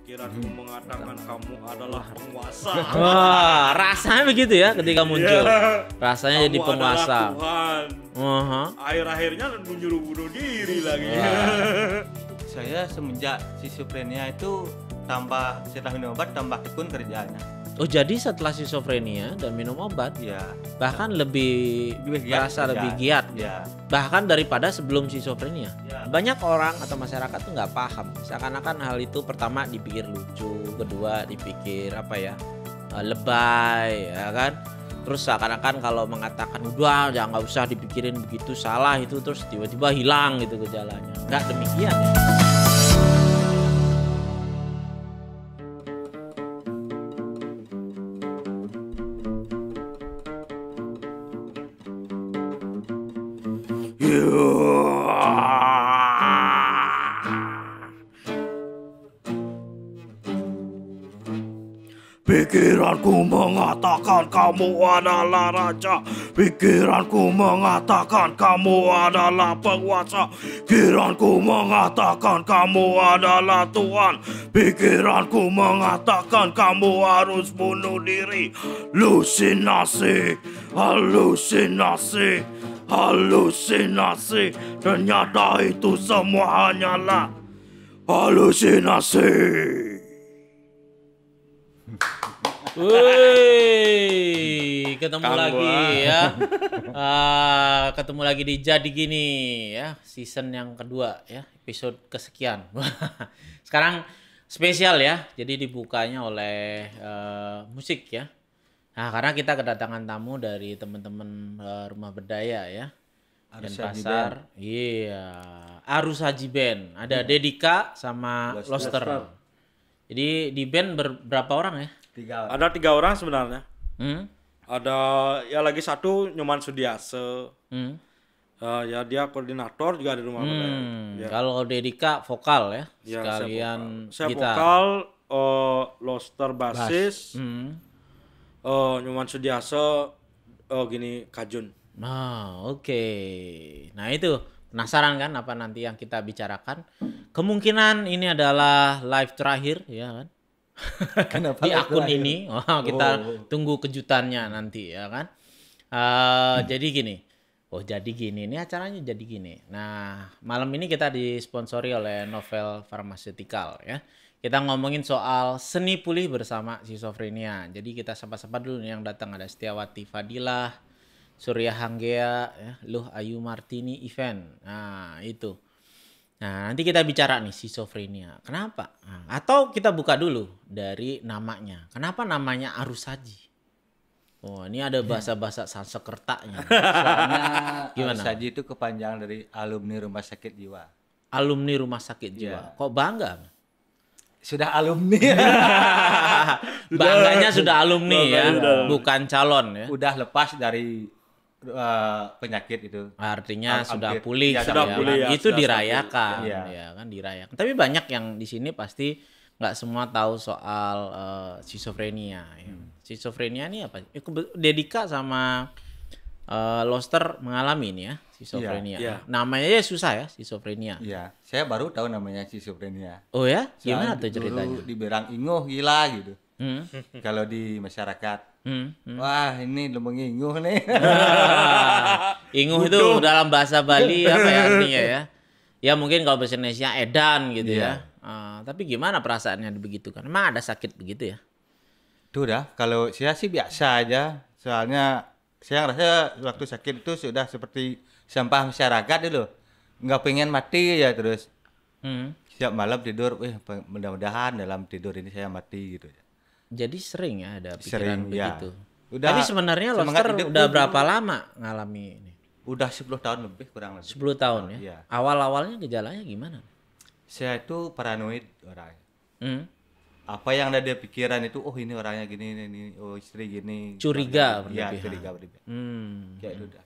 pikiranku mengatakan kamu adalah penguasa. Wah, rasanya begitu ya ketika muncul. Rasanya Kamu jadi penguasa. adalah Tuhan. Uh-huh. Akhir-akhirnya menyuruh bunuh diri lagi. Saya semenjak schizophrenia itu setelah minum obat tambah tekun kerjanya. Oh, jadi setelah schizophrenia dan minum obat, Ya. bahkan lebih giat merasa kerja. lebih giat, Ya. bahkan daripada sebelum schizophrenia. Ya. Banyak orang atau masyarakat tuh nggak paham. Seakan-akan hal itu pertama dipikir lucu, kedua dipikir lebay, ya kan? Terus seakan-akan kalau mengatakan udah jangan, nggak usah dipikirin begitu, salah itu, terus tiba-tiba hilang gitu gejalanya. Nggak demikian ya. Pikiranku mengatakan kamu adalah raja. Pikiranku mengatakan kamu adalah penguasa. Pikiranku mengatakan kamu adalah Tuhan. Pikiranku mengatakan kamu harus bunuh diri. Halusinasi, halusinasi, halusinasi. Ternyata itu semua hanyalah halusinasi. Wih, ketemu Kang lagi Boa. ya. Ketemu lagi di Jadi Gini ya, season yang kedua ya, episode kesekian. Sekarang spesial ya, jadi dibukanya oleh musik ya. Nah, karena kita kedatangan tamu dari teman-teman Rumah Berdaya ya. Arus Haji Denpasar. Iya, Arus Haji Band. Ada Dedika sama Loster. Jadi di band berapa orang ya? 3 Ada 3 orang sebenarnya. Hmm? Ada ya lagi satu Nyoman Sudiase. Hmm? Ya dia koordinator juga di Rumah Berdaya. Ya. Kalau Dedika vokal ya, Ya, sekalian saya gitar. vokal, Loster basis, Hmm. Nyoman Sudiase, gini Kajun. Nah, oke. Nah itu penasaran kan apa nanti yang kita bicarakan? Kemungkinan ini adalah live terakhir ya kan? Kenapa Di live akun terakhir? ini. Wah, kita tunggu kejutannya nanti ya kan? Jadi gini. Oh jadi gini, ini acaranya jadi gini. Nah malam ini kita disponsori oleh Novel Pharmaceutical ya. Kita ngomongin soal seni pulih bersama schizophrenia. Jadi kita sapa-sapa dulu nih yang datang. Ada Setiawati Fadilah, Surya Hanggea, ya, Luh Ayu Martini event. Nah itu. Nah nanti kita bicara nih schizophrenia. Kenapa? Nah, atau kita buka dulu dari namanya. Kenapa namanya Arus Haji? Oh ini ada bahasa-bahasa Sanskertanya. Soalnya Gimana? Arus Haji itu kepanjangan dari alumni Rumah Sakit Jiwa. Alumni Rumah Sakit Jiwa. Kok bangga? Sudah alumni. Bangganya sudah alumni ya, bukan calon ya. Udah lepas dari penyakit itu. Artinya Hampir. sudah pulih, Ya, sudah sudah pulih ya, itu sudah dirayakan, stabil. Iya. ya kan dirayakan. Tapi banyak yang di sini pasti nggak semua tahu soal schizophrenia. Ya. Schizophrenia ini apa? Dedika sama Loster mengalami ini ya, schizophrenia. Iya. Namanya ya susah ya, schizophrenia. Iya, saya baru tahu namanya schizophrenia. Oh ya, gimana Soalnya tuh ceritanya? Dulu dibilang inguh gila gitu. Hmm? Kalau di masyarakat, Hmm? wah ini lu menginguh nih. Inguh itu dalam bahasa Bali apa ya artinya ya? Ya mungkin kalau bahasa Indonesia edan gitu ya. Tapi gimana perasaannya begitu kan? Emang ada sakit begitu ya? Tuh dah, kalau saya sih biasa aja. Soalnya saya rasa waktu sakit itu sudah seperti sampah masyarakat itu. Nggak pengen mati ya terus. Setiap malam tidur, mudah-mudahan dalam tidur ini saya mati gitu. Jadi sering ya ada pikiran Sering, ya. begitu. Udah, Tapi sebenarnya semangat Loster hidup udah tuh berapa lama ngalami ini? Udah 10 tahun lebih kurang lebih. 10 tahun ya? Iya. Awal-awalnya gejalanya gimana? Saya itu paranoid orangnya. Hmm? Apa yang ada di pikiran itu, oh ini orangnya gini, ini, oh istri gini. Curiga Iya, berlebihan. curiga berlebihan. Hmm. Kayak itu dah.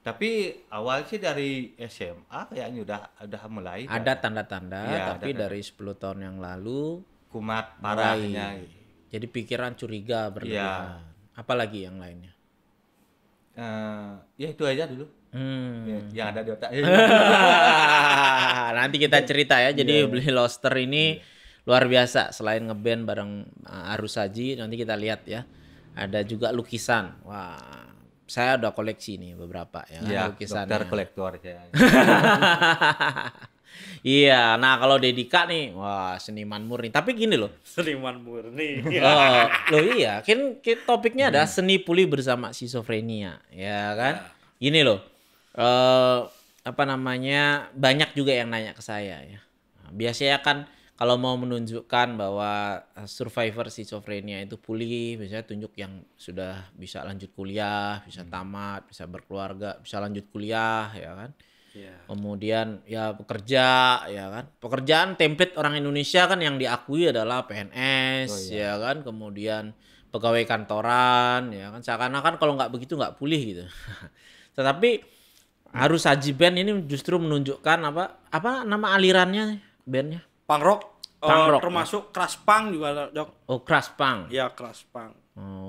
Tapi awal sih dari SMA kayaknya udah mulai. Ada tanda-tanda, Iya, tapi ada dari 10 tahun yang lalu kumat mulai. parahnya. Gitu. Jadi pikiran curiga berlebihan. Apalagi yang lainnya? Ya itu aja dulu. Hmm. Yang ada di otak. Nanti kita cerita ya. Jadi beli Loster ini luar biasa. Selain ngeband bareng Arus Haji, nanti kita lihat ya. Ada juga lukisan. Wah, saya udah koleksi nih beberapa ya kan, Ya, lukisannya. dokter kolektor saya. Iya, nah kalau Dedika nih, wah seniman murni. Tapi gini loh, Seniman murni. loh iya, kan topiknya ada seni pulih bersama skizofrenia, ya kan? Gini loh, apa namanya, banyak juga yang nanya ke saya ya. Nah, biasanya kan kalau mau menunjukkan bahwa survivor skizofrenia itu pulih, biasanya tunjuk yang sudah bisa lanjut kuliah, bisa tamat, bisa berkeluarga, bisa lanjut kuliah, ya kan? Iya. Kemudian ya pekerja, ya kan? Pekerjaan template orang Indonesia kan yang diakui adalah PNS, ya kan? Kemudian pegawai kantoran, ya kan? Seakan-akan kalau nggak begitu nggak pulih gitu. Tetapi Arus Haji Band ini justru menunjukkan apa nama alirannya bandnya? Punk rock, Punk rock, termasuk crash punk juga, Dok. Oh, crash punk. Ya, crash punk.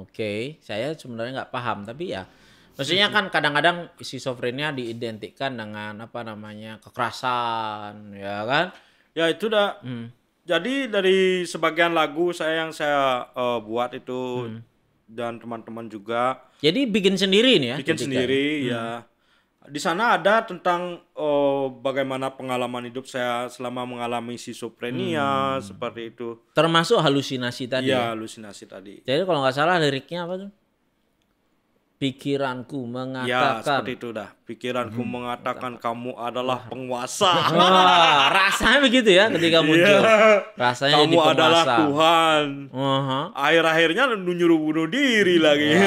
Oke, saya sebenarnya nggak paham, tapi ya maksudnya kan kadang-kadang skizofrenia diidentikan dengan apa namanya kekerasan, ya kan? Ya itu dah. Jadi dari sebagian lagu yang saya buat itu dan teman-teman juga Jadi bikin sendiri nih ya? bikin Dedika? sendiri ya. Di sana ada tentang bagaimana pengalaman hidup saya selama mengalami skizofrenia seperti itu. Termasuk halusinasi tadi. Iya, Ya? halusinasi tadi. Jadi kalau nggak salah liriknya apa tuh? Pikiranku Ya, mengatakan. seperti itu dah. Pikiranku mengatakan kamu adalah penguasa. Wah, rasanya begitu ya ketika muncul. Rasanya jadi Kamu adalah penguasa. Tuhan. Aha. Akhir-akhirnya nyuruh bunuh diri lagi.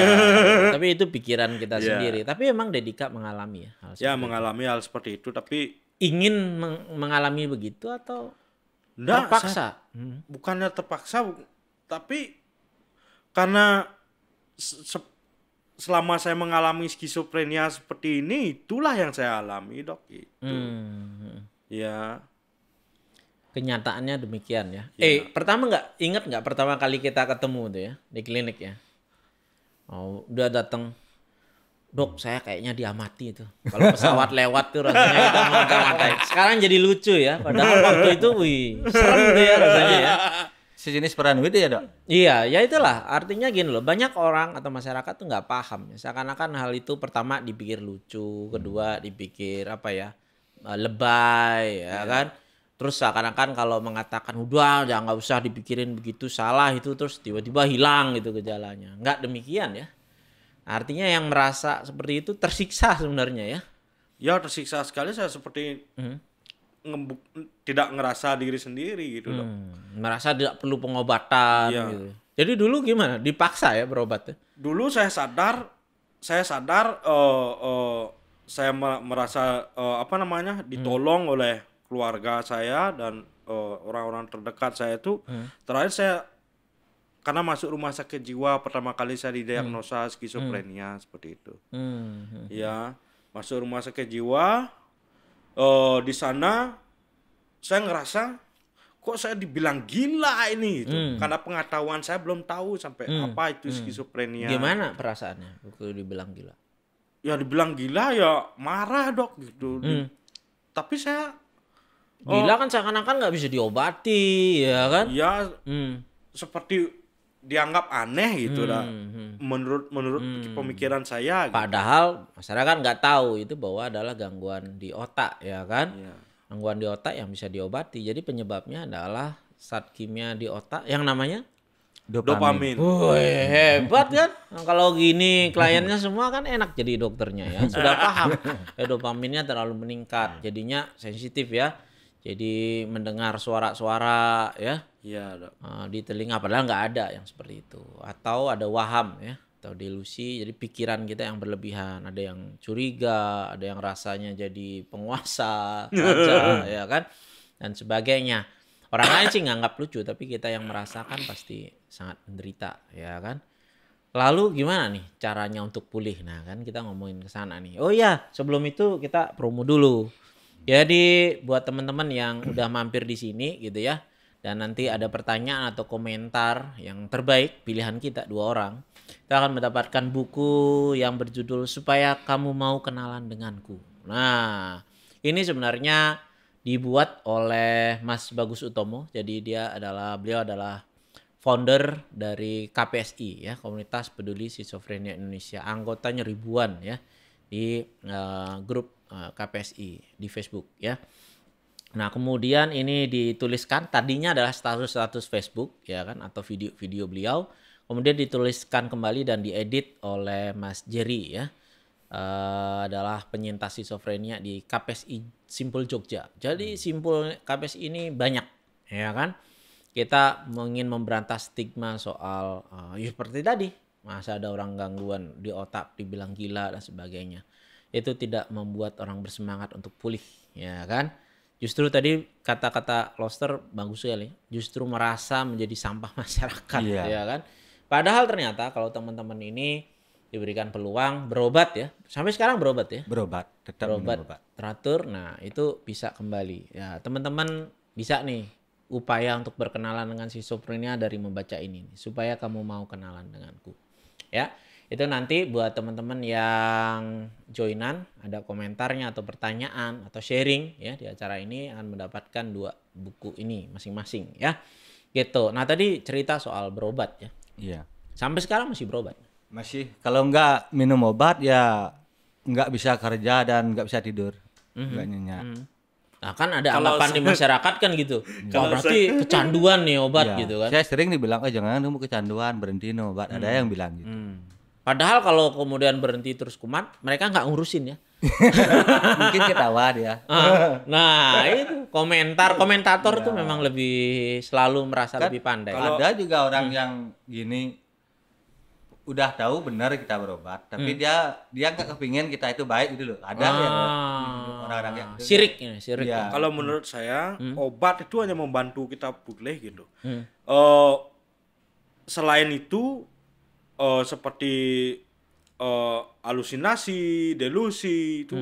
Tapi itu pikiran kita Iya. sendiri. Tapi emang Dedika mengalami ya hal Ya, seperti mengalami hal seperti itu, tapi ingin mengalami begitu atau enggak, terpaksa? bukannya terpaksa, tapi karena selama saya mengalami skizofrenia seperti ini, itulah yang saya alami, Dok. Itu. Ya, Kenyataannya demikian ya. Iya. Pertama ingat nggak pertama kali kita ketemu tuh ya di klinik ya? Oh, udah datang. Dok, saya kayaknya diamati itu. Kalau pesawat lewat tuh rasanya kita mengata-ngatain. Sekarang jadi lucu ya. Padahal waktu itu, wih, serem tuh ya rasanya ya. Sejenis peran itu ya, Dok? Iya, ya itulah. Artinya gini loh, banyak orang atau masyarakat tuh nggak paham. Seakan-akan hal itu pertama dipikir lucu, kedua dipikir apa ya, lebay, ya kan. Terus seakan-akan kalau mengatakan udah jangan nggak usah dipikirin begitu salah itu, terus tiba-tiba hilang gitu gejalanya. Nggak demikian ya. Artinya yang merasa seperti itu tersiksa sebenarnya ya. ya tersiksa sekali saya seperti tidak ngerasa diri sendiri gitu, Dok. Merasa tidak perlu pengobatan Iya. gitu. Jadi dulu gimana? Dipaksa ya berobat? Dulu saya sadar saya merasa apa namanya ditolong oleh keluarga saya dan orang-orang terdekat saya itu. Terakhir saya karena masuk rumah sakit jiwa pertama kali saya didiagnosa skizofrenia seperti itu. Ya, masuk rumah sakit jiwa, di sana saya ngerasa kok saya dibilang gila ini gitu. Karena pengetahuan saya belum tahu sampai apa itu skizofrenia. Gimana perasaannya waktu dibilang gila? Ya dibilang gila ya marah, Dok, gitu. Tapi saya Gila kan seakan-akan nggak bisa diobati, ya kan? ya seperti dianggap aneh gitu dah. Menurut pemikiran saya gitu. Padahal masyarakat nggak tahu itu bahwa adalah gangguan di otak, ya kan? Iya. Gangguan di otak yang bisa diobati. Jadi penyebabnya adalah zat kimia di otak yang namanya Dopamin. wih, hebat kan? Nah, kalau gini kliennya semua kan enak jadi dokternya ya. Sudah paham. Dopaminnya terlalu meningkat. Jadinya sensitif ya. Jadi mendengar suara-suara ya. Iya, Dok. Di telinga padahal nggak ada yang seperti itu. Atau ada waham ya. Atau delusi. Jadi pikiran kita yang berlebihan. Ada yang curiga. Ada yang rasanya jadi penguasa. Raja ya kan. Dan sebagainya. Orang lain sih nganggap lucu, tapi kita yang merasakan pasti sangat menderita, ya kan? Lalu gimana nih caranya untuk pulih? Nah kan kita ngomongin ke sana nih. Oh iya, sebelum itu kita promo dulu. Jadi buat teman-teman yang udah mampir di sini gitu ya, dan nanti ada pertanyaan atau komentar yang terbaik, pilihan kita 2 orang, kita akan mendapatkan buku yang berjudul Supaya Kamu Mau Kenalan Denganku. Nah, ini sebenarnya dibuat oleh Mas Bagus Utomo. Jadi beliau adalah founder dari KPSI ya, Komunitas Peduli Schizophrenia Indonesia. Anggotanya ribuan ya di grup KPSI di Facebook ya. Nah, kemudian ini dituliskan tadinya adalah status Facebook ya kan, atau video-video beliau. Kemudian dituliskan kembali dan diedit oleh Mas Jerry ya. Adalah penyintas schizophrenia di KPSI Simpul Jogja. Jadi Simpul KPSI ini banyak ya kan. Kita ingin memberantas stigma soal ya seperti tadi, masa ada orang gangguan di otak dibilang gila dan sebagainya. Itu tidak membuat orang bersemangat untuk pulih ya kan. Justru tadi kata-kata Loster bagus sekali. Justru merasa menjadi sampah masyarakat ya kan. Padahal ternyata kalau teman-teman ini diberikan peluang berobat ya. Sampai sekarang berobat ya. Tetap berobat. Teratur. Nah, itu bisa kembali. Ya, teman-teman bisa nih upaya untuk berkenalan dengan schizophrenia dari membaca ini nih, supaya kamu mau kenalan denganku. Ya. Itu nanti buat teman-teman yang joinan, ada komentarnya atau pertanyaan atau sharing ya di acara ini akan mendapatkan 2 buku ini masing-masing ya. Gitu. Nah, tadi cerita soal berobat ya. Iya. Sampai sekarang masih berobat. Masih, kalau nggak minum obat ya nggak bisa kerja dan nggak bisa tidur, nggak nyenyak. Nah, kan ada anggapan di masyarakat kan gitu. Oh, berarti kecanduan nih obat gitu kan. Saya sering dibilang, jangan kamu kecanduan, berhenti minum obat. Ada yang bilang gitu. Padahal kalau kemudian berhenti terus kumat, mereka nggak ngurusin ya. Mungkin ketawa dia. Nah, itu komentator tuh memang lebih selalu merasa Kan lebih pandai. Ada juga orang yang gini, udah tahu benar kita berobat, tapi dia nggak kepingin kita itu baik gitu loh. Ada ya orang-orang yang sirik ini, sirik. Ya. Kalau menurut saya obat itu hanya membantu kita pulih gitu. Selain itu seperti halusinasi, delusi itu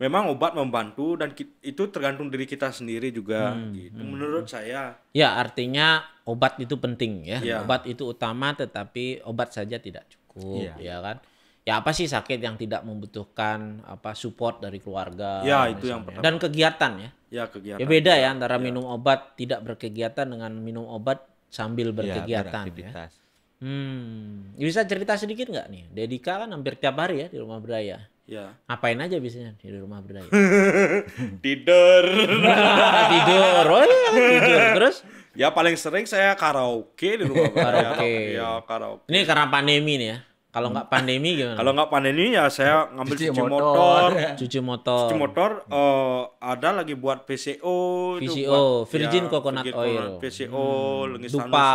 memang obat membantu dan itu tergantung diri kita sendiri juga gitu. Menurut saya. Ya, artinya obat itu penting ya. Ya. Obat itu utama, tetapi obat saja tidak cukup ya kan. Ya, apa sih sakit yang tidak membutuhkan support dari keluarga? Ya, itu yang pertama. Dan kegiatan ya. Ya, kegiatan. Ya beda ya antara minum obat tidak berkegiatan dengan minum obat sambil berkegiatan ya. Bisa cerita sedikit nggak nih? Dedika kan hampir tiap hari ya di Rumah Berdaya. Ya. Ngapain aja biasanya di Rumah Berdaya? Tidur. Tidur. Oh iya, tidur. Terus? Ya paling sering saya karaoke di Rumah Berdaya. Karaoke. Ya, karaoke. Ini karena pandemi nih ya. Kalau nggak pandemi gimana? Kalau nggak pandemi ya saya ngambil Cuci cuci motor. motor. Cuci motor. Cuci motor ada lagi buat PCO. VCO, Virgin Coconut Oil. PCO, Dupa,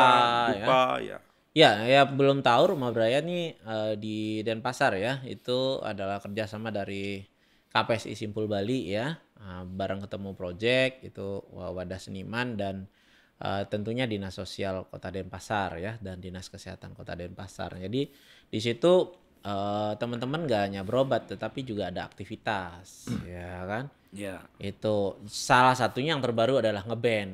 Dupa ya. Ya, belum tahu Rumah Berdaya nih di Denpasar ya. Itu adalah kerjasama dari KPSI Simpul Bali ya. Bareng Ketemu Project, itu wadah seniman dan tentunya Dinas Sosial Kota Denpasar ya dan Dinas Kesehatan Kota Denpasar. Jadi di situ teman-teman gak hanya berobat tetapi juga ada aktivitas ya kan. Ya. Itu salah satunya yang terbaru adalah ngeband.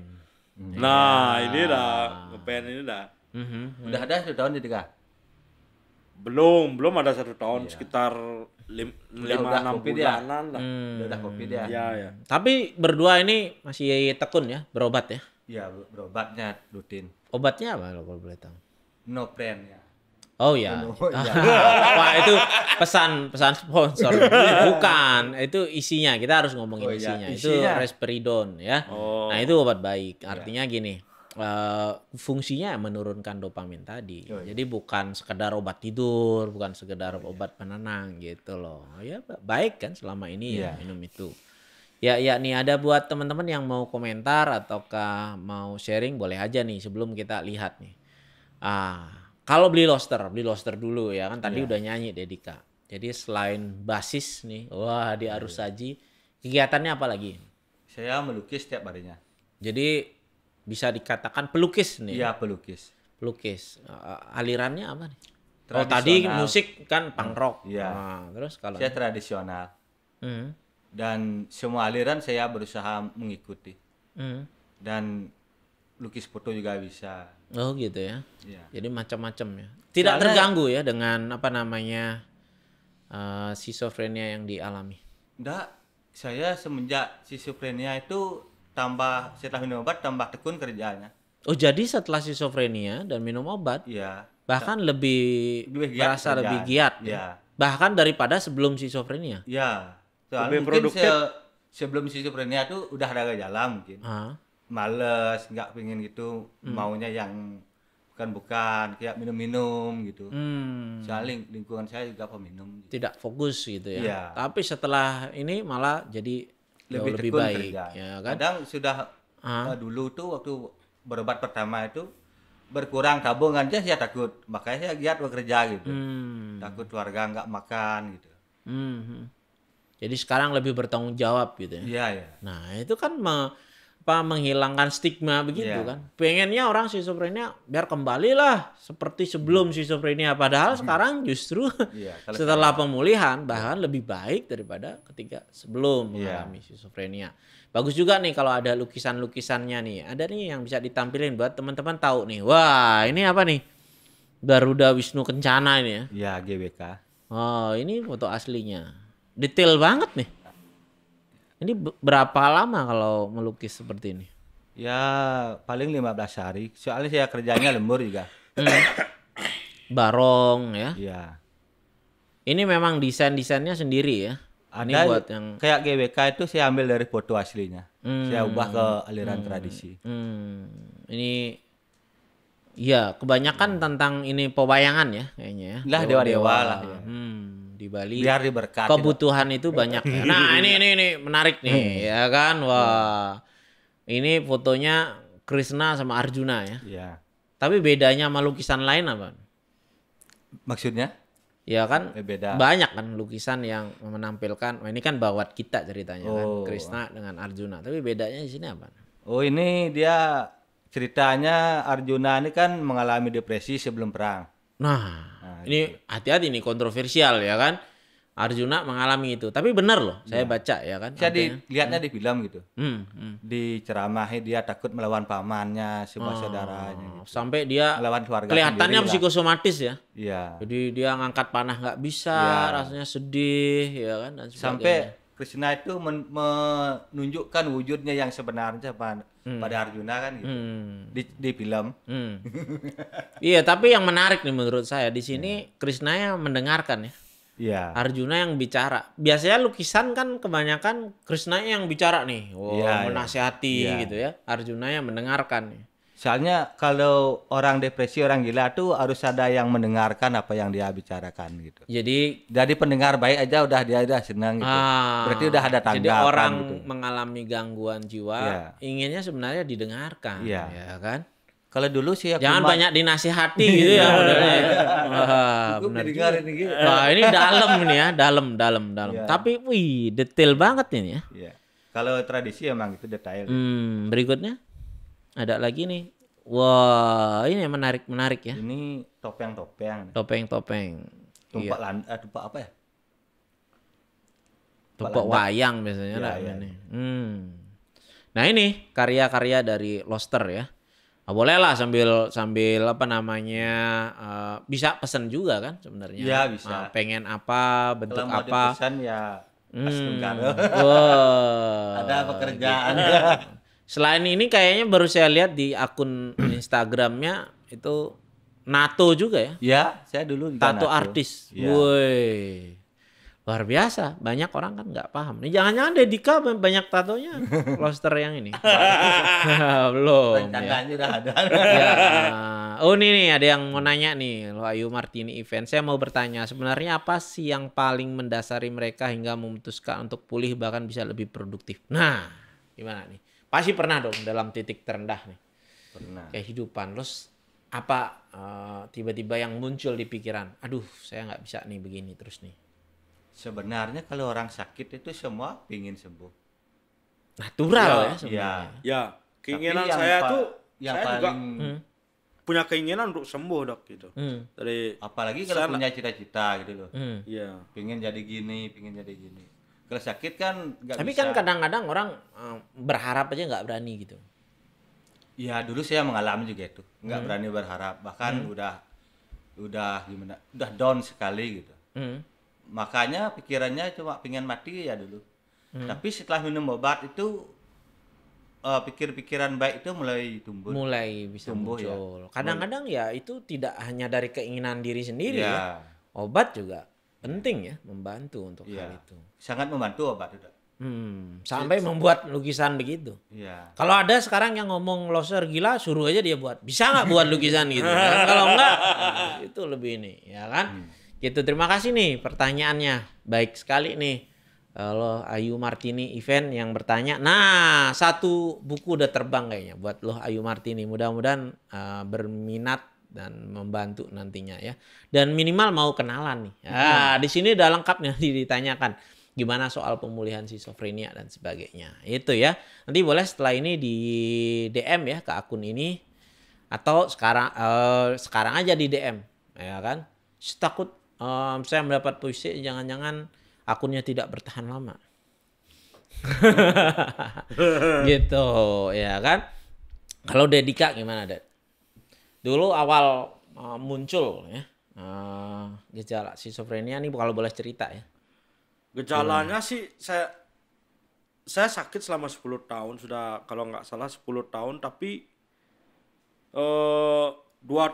Nah, ini dah ngeband ini dah. Udah ada 1 tahun jadi kah? Belum ada 1 tahun, sekitar 5-6 bulanan lah. Udah COVID ya. Ya. Tapi berdua ini masih tekun ya berobat ya. Iya, berobatnya rutin. Obatnya apa kalau boleh tahu? No brand ya. Oh ya. Wah, itu pesan sponsor. Bukan, itu isinya. Kita harus ngomongin isinya. Itu Risperidone ya. Nah, itu obat baik. Artinya gini, fungsinya menurunkan dopamin tadi. Jadi bukan sekedar obat tidur, bukan sekedar obat penenang gitu loh. Ya baik kan selama ini ya minum itu. Ya nih ada buat teman-teman yang mau komentar ataukah mau sharing boleh aja nih sebelum kita lihat nih. Kalau beli Loster dulu ya kan tadi udah nyanyi Dedika. Jadi selain basis nih, wah di Arus Saji, kegiatannya apa lagi? Saya melukis tiap harinya. Jadi bisa dikatakan pelukis nih. Iya, pelukis. Alirannya apa nih? Oh, tadi musik kan punk rock. Iya. Terus kalau saya tradisional. Dan semua aliran saya berusaha mengikuti. Dan lukis foto juga bisa. Oh gitu ya. Iya. Jadi macam-macam ya. Tidak terganggu ya dengan apa namanya schizophrenia yang dialami. Enggak. Saya semenjak schizophrenia itu setelah minum obat tambah tekun kerjanya. Oh, jadi setelah schizophrenia dan minum obat, Iya. bahkan lebih Lebih giat merasa lebih kerjaan. giat ya. Iya. Bahkan daripada sebelum schizophrenia. Iya. Soalnya Lebih mungkin produktif. sebelum schizophrenia tuh udah ada gejala mungkin. Ah. Males, nggak pengen gitu, maunya yang bukan kayak minum-minum gitu. Soalnya lingkungan saya juga peminum. Gitu. Tidak fokus gitu ya. Iya. Tapi setelah ini malah jadi jauh lebih tekun baik kerja. ya kan. Kadang sudah dulu tuh waktu berobat pertama itu berkurang tabungan aja saya takut. Makanya saya giat bekerja gitu. Takut keluarga nggak makan gitu. Jadi sekarang lebih bertanggung jawab gitu ya. Iya, ya. Nah, itu kan menghilangkan stigma begitu Iya. kan. Pengennya orang schizophrenia biar kembalilah seperti sebelum schizophrenia, padahal sekarang justru Iya, kalau setelah pemulihan bahkan lebih baik daripada ketika sebelum Iya. mengalami schizophrenia. Bagus juga nih kalau ada lukisan-lukisannya nih. Ada nih yang bisa ditampilin buat teman-teman tahu nih. Wah, ini apa nih? Garuda Wisnu Kencana ini ya. Iya, GBK. Oh, ini foto aslinya. Detail banget nih. Ini berapa lama kalau melukis seperti ini? Ya, paling 15 hari. Soalnya saya kerjanya lembur juga. Barong ya. Iya. Ini memang desain-desainnya sendiri ya. Ini Ada buat yang kayak GBK itu saya ambil dari foto aslinya. Saya ubah ke aliran tradisi. ini ya kebanyakan tentang ini pewayangan ya kayaknya ya. Lah, dewa-dewa lah, ya. Di Bali. Biar diberkati. Kebutuhan itu banyak ya. Nah, ini menarik nih ya kan. Wah. Ini fotonya Krishna sama Arjuna ya. Iya. Tapi bedanya sama lukisan lain apa? Maksudnya? Ya kan Beda. banyak kan lukisan yang menampilkan, ini kan bawat kita ceritanya kan, Oh. Krishna dengan Arjuna. Tapi bedanya di sini apa? Oh, ini dia ceritanya Arjuna ini kan mengalami depresi sebelum perang. Nah, ini hati-hati nih kontroversial ya kan. Arjuna mengalami itu. Tapi benar loh, saya baca ya kan. Saya artinya. lihatnya di film gitu. Hmm. Diceramahi dia takut melawan pamannya, sebuah saudaranya. Gitu. Sampai dia Melawan keluarga kelihatannya sendiri lah. psikosomatis ya. Iya. Jadi dia ngangkat panah nggak bisa, Iya. rasanya sedih ya kan dan sebagainya. Sampai Krishna itu menunjukkan wujudnya yang sebenarnya pada Arjuna kan gitu. Di film. Iya, tapi yang menarik nih menurut saya di sini Krishna yang mendengarkan ya. Iya. Arjuna yang bicara. Biasanya lukisan kan kebanyakan Krishna yang bicara nih. Wow, Iya, menasihati iya. gitu ya. Arjuna yang mendengarkan nih. Soalnya kalau orang depresi, orang gila tuh harus ada yang mendengarkan apa yang dia bicarakan gitu. Jadi Pendengar baik aja dia udah senang gitu. Berarti udah ada tanggapan jadi orang gitu. mengalami gangguan jiwa Iya. inginnya sebenarnya didengarkan Iya. ya kan? Kalau dulu sih aku Jangan banyak dinasihati gitu ya. Wah, benar juga. gitu. Wah, ini dalam ini ya, dalam. Iya. Tapi wih, detail banget ini ya. Iya. Kalau tradisi emang itu detail. Berikutnya ada lagi nih. Wah, ini yang menarik ya. Ini topeng-topeng. Topeng-topeng. Tumpak tumpak apa ya? Tumpak wayang biasanya Iya, lah iya. ini. Nah, ini karya-karya dari Loster ya. Nah, boleh lah sambil apa namanya bisa pesan juga kan sebenarnya. Iya, bisa. Nah, pengen apa, bentuk Kalau mau apa. dipesan ya Mas Tunggaro. Wah. Ada pekerjaan. Selain ini kayaknya baru saya lihat di akun Instagramnya itu NATO juga ya. Ya, saya dulu juga Tato nato. artis. Iya. Woi. Luar biasa. Banyak orang kan nggak paham. Nih jangan-jangan Dedika banyak tatonya. Loster yang ini. Belum. Ya. Rencananya udah ada. Ya. Oh nih ada yang mau nanya nih. Lo Ayu Martini Event. Saya mau bertanya. Sebenarnya apa sih yang paling mendasari mereka hingga memutuskan untuk pulih bahkan bisa lebih produktif? Nah. Gimana nih? Pasti pernah dong dalam titik terendah nih. Pernah. Kehidupan. Terus apa tiba-tiba yang muncul di pikiran? Aduh saya nggak bisa nih begini terus nih. Sebenarnya kalau orang sakit itu semua pingin sembuh. Natural ya Iya. sebenarnya. Ya, keinginan Tapi yang saya tuh yang saya juga paling punya keinginan untuk sembuh, Dok, gitu. Dari apalagi kalau Sana. punya cita-cita gitu loh. iya. Pingin jadi gini, pingin jadi gini. Kalau sakit kan nggak Tapi bisa. kan kadang-kadang orang berharap aja nggak berani gitu. Ya dulu saya mengalami juga itu, nggak berani berharap, bahkan udah gimana, udah down sekali gitu. Makanya pikirannya cuma pengen mati ya dulu. Tapi setelah minum obat itu pikir-pikiran baik itu mulai tumbuh. Mulai bisa Tumbuh, muncul. Kadang-kadang ya itu tidak hanya dari keinginan diri sendiri ya. Ya. Obat juga penting ya, membantu untuk Iya. hal itu. Sangat membantu obat itu. Sampai membuat lukisan begitu. Iya. Kalau ada sekarang yang ngomong loser gila, suruh aja dia buat. Bisa nggak buat lukisan gitu? Ya? Kalau enggak, itu lebih ini, ya kan? Gitu. Terima kasih nih pertanyaannya. Baik sekali nih. Lo Ayu Martini event yang bertanya. Nah, satu buku udah terbang kayaknya buat lo Ayu Martini. Mudah-mudahan berminat dan membantu nantinya ya. Dan minimal mau kenalan nih. Di sini udah lengkap nih ditanyakan. Gimana soal pemulihan schizofrenia dan sebagainya. Itu ya. Nanti boleh setelah ini di DM ya ke akun ini. Atau sekarang aja di DM. Ya kan. Takut saya mendapat puisi, jangan-jangan akunnya tidak bertahan lama. Gitu ya kan. Kalau Dedika gimana, Ded? Dulu awal muncul ya gejala schizofrenia nih kalau boleh cerita ya. Gejalanya sih saya sakit selama 10 tahun sudah, kalau nggak salah 10 tahun, tapi 2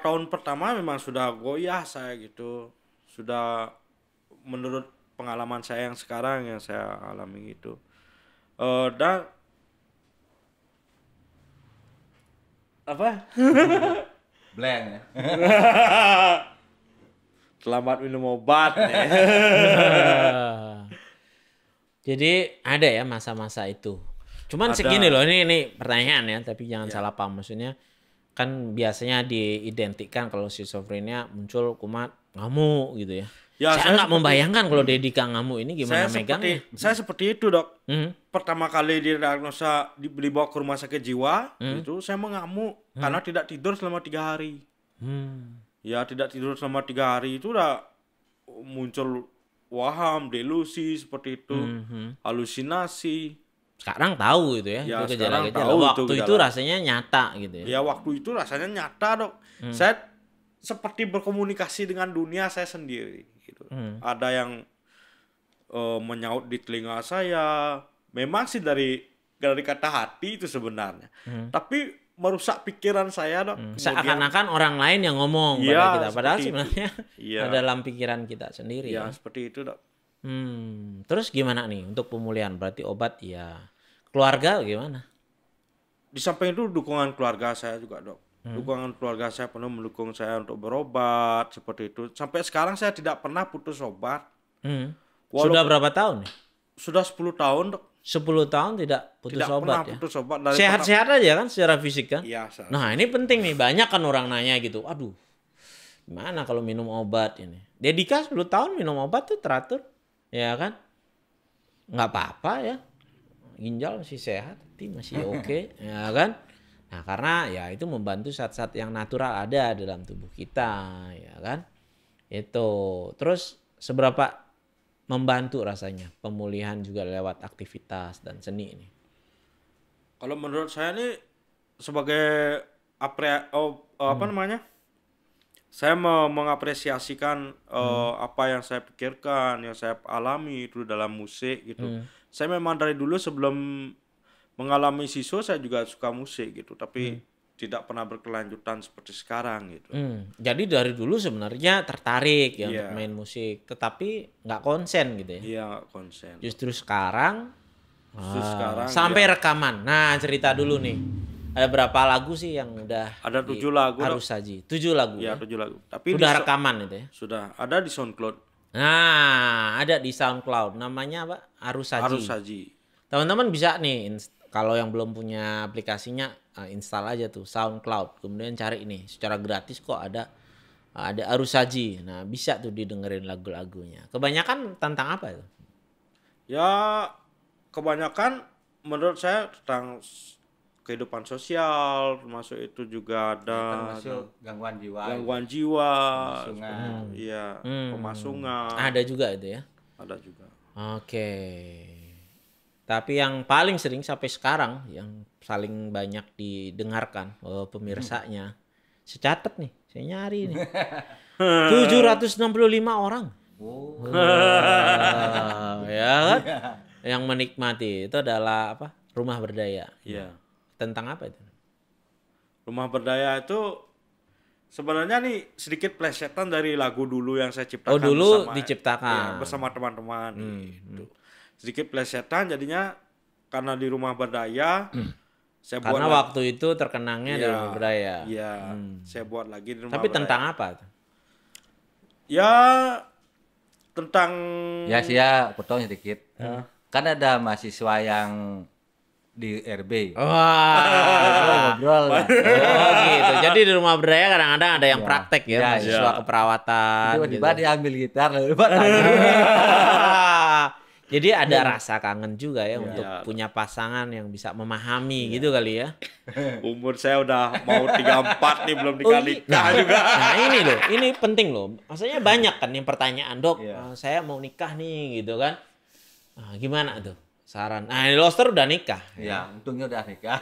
tahun pertama memang sudah goyah saya gitu. Sudah menurut pengalaman saya yang sekarang yang saya alami gitu. Dan apa? Blank ya. Selamat minum obat nih. Jadi ada ya masa-masa itu. Cuman Ada. segini loh, ini pertanyaan ya, tapi jangan salah paham. Maksudnya kan biasanya diidentikan kalau schizofrenia muncul kumat ngamuk gitu ya. Ya, saya saya nggak membayangkan kalau Dedika ngamuk ini gimana megangnya. Saya seperti itu, Dok. Hmm. Pertama kali didiagnosa dibawa ke rumah sakit jiwa, itu saya mengamuk karena tidak tidur selama 3 hari. Ya, tidak tidur selama 3 hari itu udah muncul waham, delusi seperti itu, halusinasi. Sekarang tahu gitu ya, Ya, itu sekarang gejala-gejala. tahu itu Waktu itu gejala. rasanya nyata gitu ya. Ya, waktu itu rasanya nyata, Dok. Saya seperti berkomunikasi dengan dunia saya sendiri gitu. Ada yang menyaut di telinga saya. Memang sih dari kata hati itu sebenarnya. Tapi merusak pikiran saya, Dok. Kemudian Seakan-akan orang lain yang ngomong Iya, pada kita. Padahal seperti itu. sebenarnya Iya. dalam pikiran kita sendiri ya ya. seperti itu, Dok. Terus gimana nih untuk pemulihan? Berarti obat ya. Keluarga gimana? Di samping itu dukungan keluarga saya juga, Dok. Dukungan keluarga saya penuh mendukung saya untuk berobat seperti itu. Sampai sekarang saya tidak pernah putus obat. Sudah berapa tahun nih? Sudah 10 tahun, Dok. 10 tahun tidak putus Tidak pernah obat ya. putus obat dari Sehat-sehat aja kan secara fisik kan? Iya, saya. Nah, ini penting nih. Banyak kan orang nanya gitu. Aduh. Gimana kalau minum obat ini? Dedika 10 tahun minum obat tuh teratur. Ya kan? Nggak apa-apa ya. Ginjal masih sehat, hati masih oke, ya kan? Nah, karena ya itu membantu zat-zat yang natural ada dalam tubuh kita, ya kan? Itu. Terus seberapa membantu rasanya pemulihan juga lewat aktivitas dan seni ini? Kalau menurut saya nih sebagai apa namanya? Saya mengapresiasikan apa yang saya pikirkan, yang saya alami itu dalam musik gitu. Saya memang dari dulu sebelum mengalami siso saya juga suka musik gitu, tapi tidak pernah berkelanjutan seperti sekarang gitu. Jadi dari dulu sebenarnya tertarik ya Iya. untuk main musik, tetapi nggak konsen gitu ya. Iya, nggak konsen. Justru sekarang, Justru sekarang, sampai ya. rekaman. Nah, cerita dulu nih. Ada berapa lagu sih yang udah Ada 7 lagu, Dok. harus saji? 7 lagu Iya, ya. 7 lagu. Tapi Sudah di rekaman itu ya. sudah ada di SoundCloud. Nah, ada di SoundCloud. Namanya apa? Arus Saji. Harus saji. Teman-teman bisa nih kalau yang belum punya aplikasinya install aja tuh SoundCloud. Kemudian cari ini secara gratis kok ada Arus Saji. Nah, bisa tuh didengerin lagu-lagunya. Kebanyakan tentang apa itu? Ya, kebanyakan menurut saya tentang kehidupan sosial, termasuk itu juga ada Termasuk gangguan jiwa. gangguan jiwa, Pemasungan. iya, pemasungan, Ada juga itu ya. ada juga. Oke. Tapi yang paling sering sampai sekarang yang paling banyak didengarkan pemirsanya. Saya catat nih, saya nyari nih. 765 orang. Oh. Ya kan? yang menikmati itu adalah apa? Rumah Berdaya. Iya. Tentang apa itu? Rumah Berdaya itu sebenarnya nih sedikit plesetan dari lagu dulu yang saya ciptakan. Oh, dulu bersama, diciptakan. ya, bersama teman-teman. Gitu. Sedikit plesetan jadinya karena di Rumah Berdaya saya Karena buat waktu itu terkenangnya di Rumah Berdaya. Iya, saya buat lagi di Rumah Tapi Berdaya. tentang apa? Ya tentang Ya Sia potong sedikit. Kan ada mahasiswa yang di RB. Wah. Ngobrol lah. Oh gitu. Jadi di Rumah Berdaya kadang-kadang ada yang Iya. praktek ya, Iya, mahasiswa iya. keperawatan. Tiba-tiba gitu. diambil gitar lalu tanya. Jadi ada rasa kangen juga ya untuk Iya. punya pasangan yang bisa memahami gitu kali ya. umur saya udah mau 34 nih belum Oh, nikah juga. Nah ini loh, ini penting loh. Maksudnya banyak kan yang pertanyaan, Dok, Iya. saya mau nikah nih gitu kan. Nah, gimana tuh saran? Nah, Loster udah nikah. Ya, untungnya udah nikah.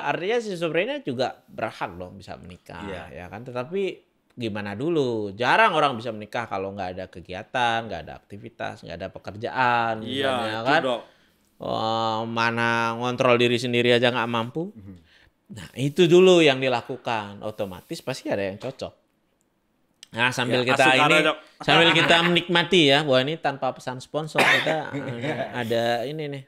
Artinya si Suprena juga berhak dong bisa menikah, Iya. ya kan? Tetapi gimana dulu? Jarang orang bisa menikah kalau nggak ada kegiatan, nggak ada aktivitas, nggak ada pekerjaan, misalnya Iya, kan? itu Dok. Mana ngontrol diri sendiri aja nggak mampu. Nah, itu dulu yang dilakukan. Otomatis pasti ada yang cocok. Nah, sambil Ya, kita asik ini, ada, Dok. sambil kita menikmati ya, bahwa ini tanpa pesan sponsor kita ada ini nih.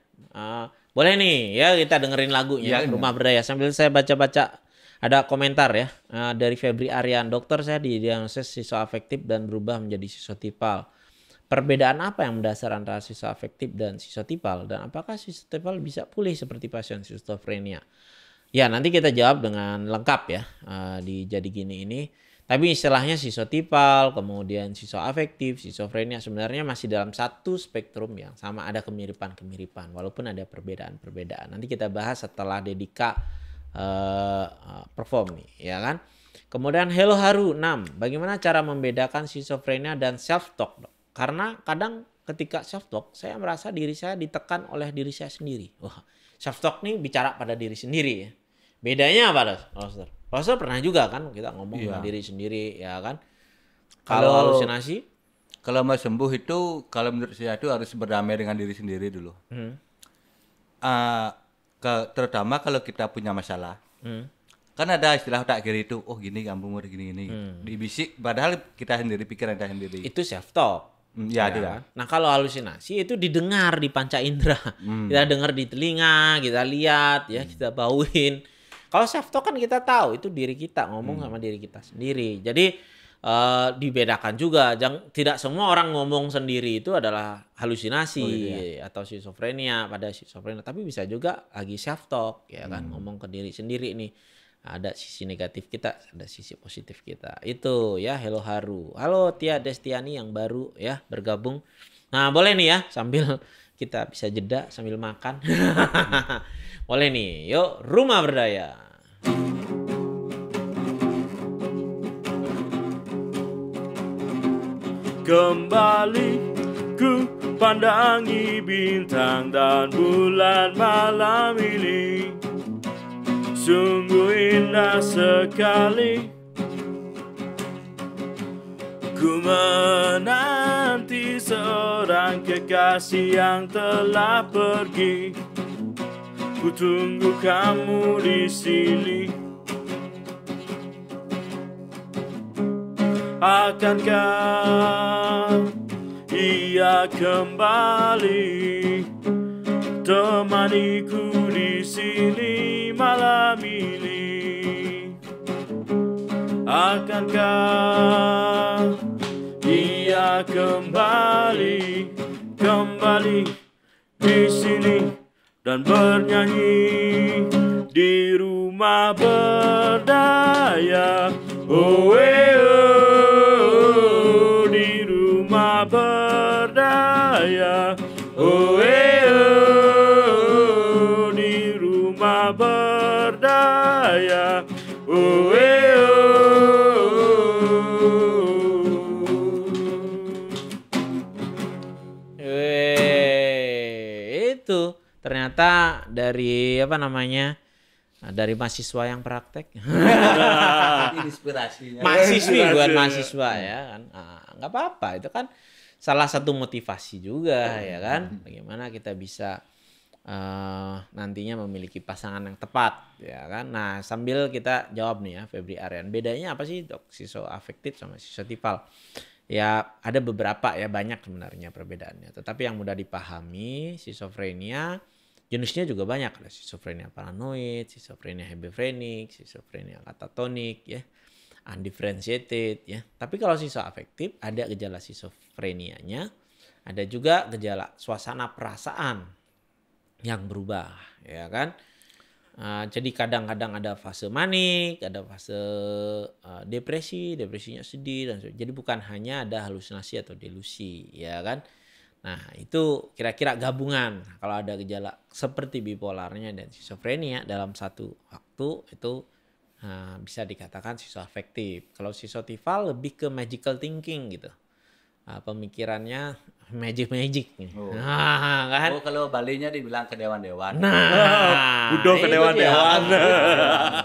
Boleh nih ya kita dengerin lagunya Iya, Rumah Berdaya sambil saya baca-baca ada komentar ya dari Febri Aryan. Dokter, saya didiagnosis sisoafektif dan berubah menjadi sisotipal. Perbedaan apa yang mendasar antara sisoafektif dan sisotipal, dan apakah sisotipal bisa pulih seperti pasien skizofrenia? Ya, nanti kita jawab dengan lengkap ya di Jadi Gini ini. Tapi istilahnya sisotipal, kemudian sisoafektif, skizofrenia sebenarnya masih dalam satu spektrum yang sama, ada kemiripan-kemiripan walaupun ada perbedaan-perbedaan. Nanti kita bahas setelah Dedika perform nih, ya kan? Kemudian Hello Haru 6, bagaimana cara membedakan skizofrenia dan self talk, Dok? Karena kadang ketika self talk saya merasa diri saya ditekan oleh diri saya sendiri. Wah, self talk nih bicara pada diri sendiri ya. Bedanya apa, Roster? Roster pernah juga kan kita ngomong sama diri sendiri, ya kan? Kalau halusinasi? Kalau mau sembuh itu, kalau menurut saya itu harus berdamai dengan diri sendiri dulu. Terutama kalau kita punya masalah. Kan ada istilah otak kiri itu, oh gini kamu mau gini-gini. Dibisik, padahal kita sendiri, pikiran kita sendiri. Itu self talk. Ya, ada. Kan? Nah, kalau halusinasi itu didengar di panca indera. Kita dengar di telinga, kita lihat ya, kita bauin. Kalau self talk kan kita tahu itu diri kita ngomong sama diri kita sendiri. Jadi dibedakan juga, tidak semua orang ngomong sendiri itu adalah halusinasi atau skizofrenia pada skizofrenia, tapi bisa juga lagi self talk ya kan, ngomong ke diri sendiri nih. Ada sisi negatif kita, ada sisi positif kita. Itu ya Hello Haru. Halo Tia Destiani yang baru ya bergabung. Nah, boleh nih ya sambil kita bisa jeda sambil makan. Boleh nih. Yuk, Rumah Berdaya. Kembali ku pandangi bintang dan bulan malam ini, sungguh indah sekali. Ku menanti seorang kekasih yang telah pergi. Ku tunggu kamu di sini. Akankah ia kembali temaniku di sini malam ini? Akankah ia kembali di sini dan bernyanyi di Rumah Berdaya? Oh, di Rumah Berdaya. Oh, di Rumah Berdaya. Oh, itu ternyata dari apa namanya? Dari mahasiswa yang praktek. Inspirasinya. Mahasiswi bukan mahasiswa ya kan. Nggak apa-apa itu kan salah satu motivasi juga ya kan, bagaimana kita bisa nantinya memiliki pasangan yang tepat ya kan. Nah sambil kita jawab nih ya Febri Aryan, bedanya apa sih dok skizoafektif sama skizotifal? Ya ada beberapa ya, banyak sebenarnya perbedaannya, tetapi yang mudah dipahami skizofrenia jenisnya juga banyak, ada skizofrenia paranoid, skizofrenia hebefrenik, skizofrenia katatonik ya, undifferentiated ya. Tapi kalau skizoafektif ada gejala skizofrenianya, ada juga gejala suasana perasaan yang berubah ya kan. Jadi kadang-kadang ada fase manik, ada fase depresinya sedih dan sebagainya. Jadi bukan hanya ada halusinasi atau delusi ya kan. Nah itu kira-kira gabungan kalau ada gejala seperti bipolarnya dan skizofrenia dalam satu waktu itu bisa dikatakan skizoafektif. Kalau skizotifal lebih ke magical thinking gitu. Pemikirannya magic nih. Oh. Nah, kan? Oh, kalau Balinya dibilang ke dewan-dewan. Nah, Udah ke itu dewan-dewan. dia.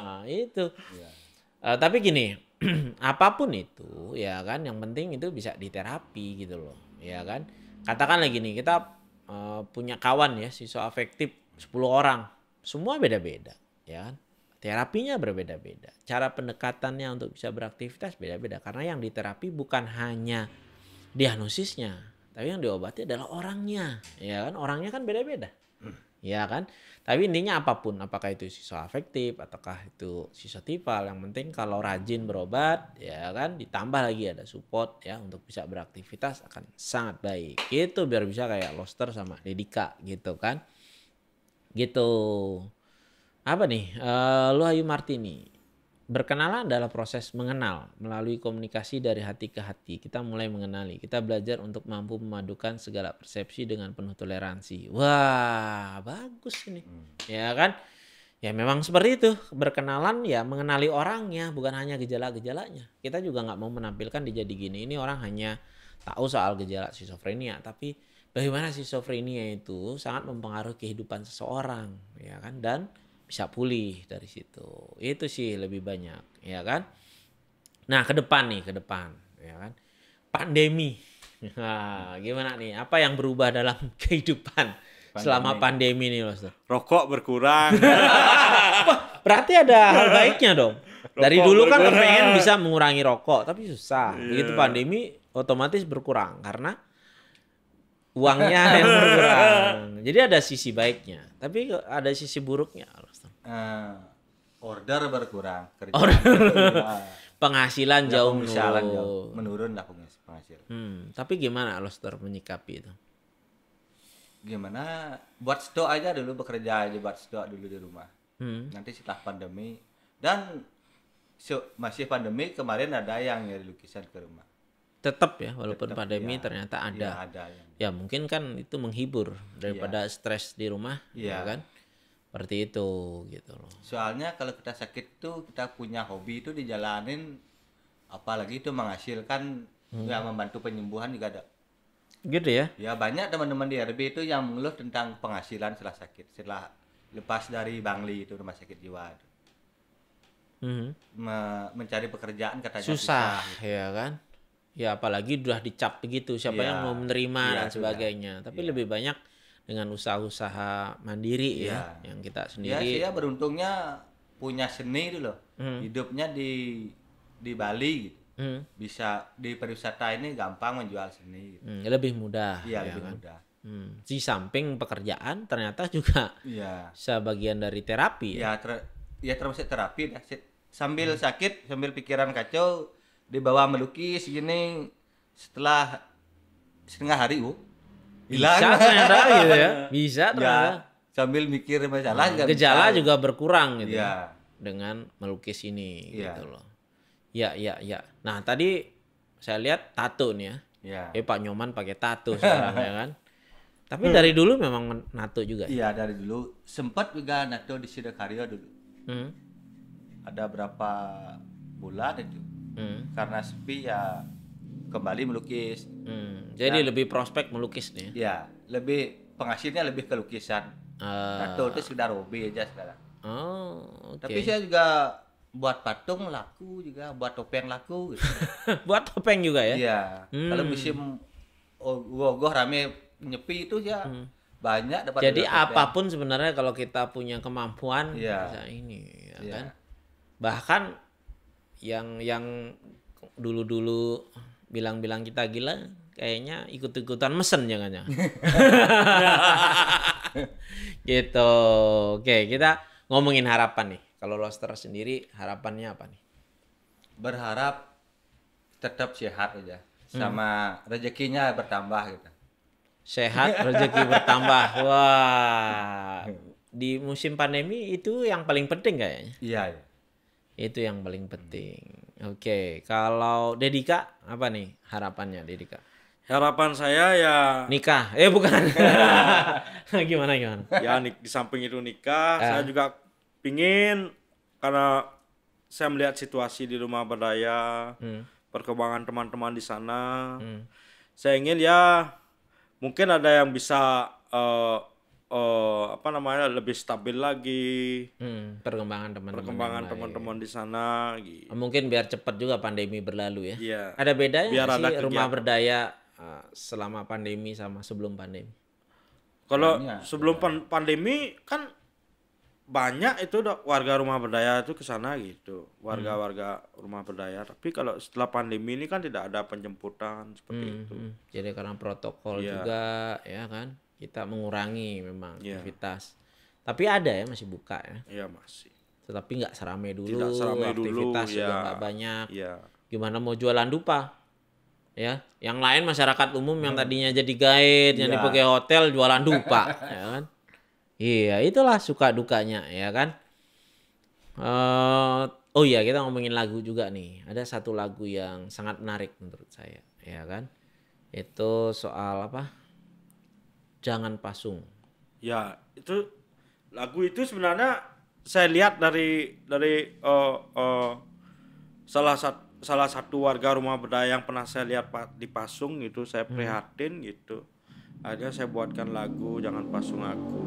Nah, itu. Iya. Tapi gini, apapun itu ya kan, yang penting itu bisa diterapi gitu loh, ya kan. Katakanlah gini, kita punya kawan ya skizoafektif 10 orang, semua beda-beda, ya kan. Terapinya berbeda-beda, cara pendekatannya untuk bisa beraktivitas beda-beda, karena yang diterapi bukan hanya diagnosisnya, tapi yang diobati adalah orangnya, ya kan. Orangnya kan beda-beda, ya kan. Tapi intinya apapun, apakah itu skizoafektif, ataukah itu skizotifal, yang penting kalau rajin berobat, ya kan, ditambah lagi ada support ya untuk bisa beraktivitas akan sangat baik. Gitu biar bisa kayak Loster sama Dedika gitu kan. Gitu. Apa nih? Luhayu Martini. Berkenalan adalah proses mengenal melalui komunikasi dari hati ke hati. Kita mulai mengenali. Kita belajar untuk mampu memadukan segala persepsi dengan penuh toleransi. Wah, bagus ini. Ya kan? Ya memang seperti itu. Berkenalan ya mengenali orangnya, bukan hanya gejala-gejalanya. Kita juga nggak mau menampilkan di Jadi Gini ini orang hanya tahu soal gejala skizofrenia, tapi bagaimana skizofrenia itu sangat mempengaruhi kehidupan seseorang, ya kan? Dan bisa pulih dari situ. Itu sih lebih banyak, ya kan? Nah, ke depan, ya kan? Pandemi. Nah, gimana nih? Apa yang berubah dalam kehidupan selama pandemi nih, Mas? Rokok berkurang. Berarti ada hal baiknya dong. Dari Rokok dulu kan berkurang. pengen bisa mengurangi rokok, tapi susah. Begitu pandemi otomatis berkurang karena uangnya yang berkurang. Jadi ada sisi baiknya, tapi ada sisi buruknya. Order berkurang, kerja. Ya, Penghasilan jauh penghasilan menurun. jauh menurun lah penghasilan. Tapi gimana Loster menyikapi itu? Gimana? Buat stok aja dulu, bekerja aja buat stok dulu di rumah. Nanti setelah pandemi dan masih pandemi kemarin ada yang nyari lukisan ke rumah. Tetap ya, walaupun Tetap, pandemi ya. ternyata ada. Ya, ada yang. Ya mungkin kan itu menghibur daripada stres di rumah, ya Iya. kan? Seperti itu gitu loh. Soalnya kalau kita sakit tuh kita punya hobi itu dijalanin, apalagi itu menghasilkan yang membantu penyembuhan juga ada. Gitu ya? Ya banyak teman-teman di RB itu yang mengeluh tentang penghasilan setelah sakit, setelah lepas dari Bangli itu rumah sakit jiwa itu. Mencari pekerjaan katanya Susah gitu. ya kan? Ya apalagi udah dicap begitu, siapa Iya. yang mau menerima Iya, dan sudah. sebagainya. Tapi lebih banyak dengan usaha-usaha mandiri Iya. ya, yang kita Ya sendiri. saya beruntungnya punya seni itu loh. Hidupnya di Bali gitu. Bisa di pariwisata ini gampang menjual seni gitu. Lebih mudah. Iya, ya lebih kan? mudah. Di samping pekerjaan ternyata juga Iya. sebagian dari terapi ya. Ya termasuk terapi dah. Sambil sakit, sambil pikiran kacau, dibawa melukis gini, setelah setengah hari hilang. Bisa ternyata gitu ya. Bisa ternyata. Ya, sambil mikir masalah nggak Gejala bisa. juga berkurang gitu Iya. dengan melukis ini Iya. gitu loh. Ya. Nah, tadi saya lihat tato nih ya. Iya. Pak Nyoman pakai tato sekarang ya kan. Tapi dari dulu memang nato juga. Iya, dari dulu sempat juga nato di Sidokaryo dulu. Hmm. Ada berapa bulan itu. Karena sepi ya kembali melukis. Jadi lebih prospek melukis nih. Ya, lebih penghasilnya lebih ke lukisan. Nato itu sekedar hobi aja sekarang. Oh, oke. Tapi saya juga buat patung laku juga, buat topeng laku gitu. Buat topeng juga ya? Iya. Kalau musim gogoh rame nyepi itu ya banyak dapat. Jadi apapun sebenarnya kalau kita punya kemampuan Iya. bisa ini ya Iya. kan. Bahkan yang dulu-dulu bilang-bilang kita gila kayaknya ikut-ikutan mesen jangan-jangan. Gitu. Oke, kita ngomongin harapan nih. Kalau roster sendiri harapannya apa nih? Berharap tetap sehat aja sama rezekinya bertambah gitu. Sehat, rezeki bertambah. Wah. Di musim pandemi itu yang paling penting kayaknya. Iya, iya. Itu yang paling penting. Oke, kalau Dedika apa nih harapannya Dedika? Harapan saya ya Nikah? Bukan. Gimana? ya di samping itu nikah, saya juga pingin karena saya melihat situasi di rumah berdaya, perkembangan teman-teman di sana. Saya ingin ya mungkin ada yang bisa lebih stabil lagi Perkembangan teman-teman di sana gitu. Mungkin biar cepat juga pandemi berlalu ya. Iya. Ada bedanya Biar nggak ada sih rumah kegiatan. berdaya selama pandemi sama sebelum pandemi? Kalau Banyak. sebelum pandemi kan banyak itu warga rumah berdaya itu ke sana gitu, warga-warga rumah berdaya. Tapi kalau setelah pandemi ini kan tidak ada penjemputan seperti itu. Jadi karena protokol Iya. juga ya kan, kita mengurangi memang Iya. aktivitas. Tapi ada ya masih buka ya. Iya masih. Tetapi nggak seramai dulu, Tidak seramai dulu, aktivitas juga ya. nggak banyak. Iya. Gimana mau jualan dupa? Ya, yang lain masyarakat umum yang tadinya jadi guide, yang Iya. dipakai hotel jualan dupa, ya kan? Iya, itulah suka dukanya, ya kan? Oh iya, kita ngomongin lagu juga nih. Ada satu lagu yang sangat menarik menurut saya, ya kan? Itu soal apa? Jangan Pasung. Ya, itu lagu itu sebenarnya saya lihat dari salah satu warga rumah berdaya yang pernah saya lihat di Pasung gitu, saya prihatin gitu. Akhirnya saya buatkan lagu Jangan Pasung Aku.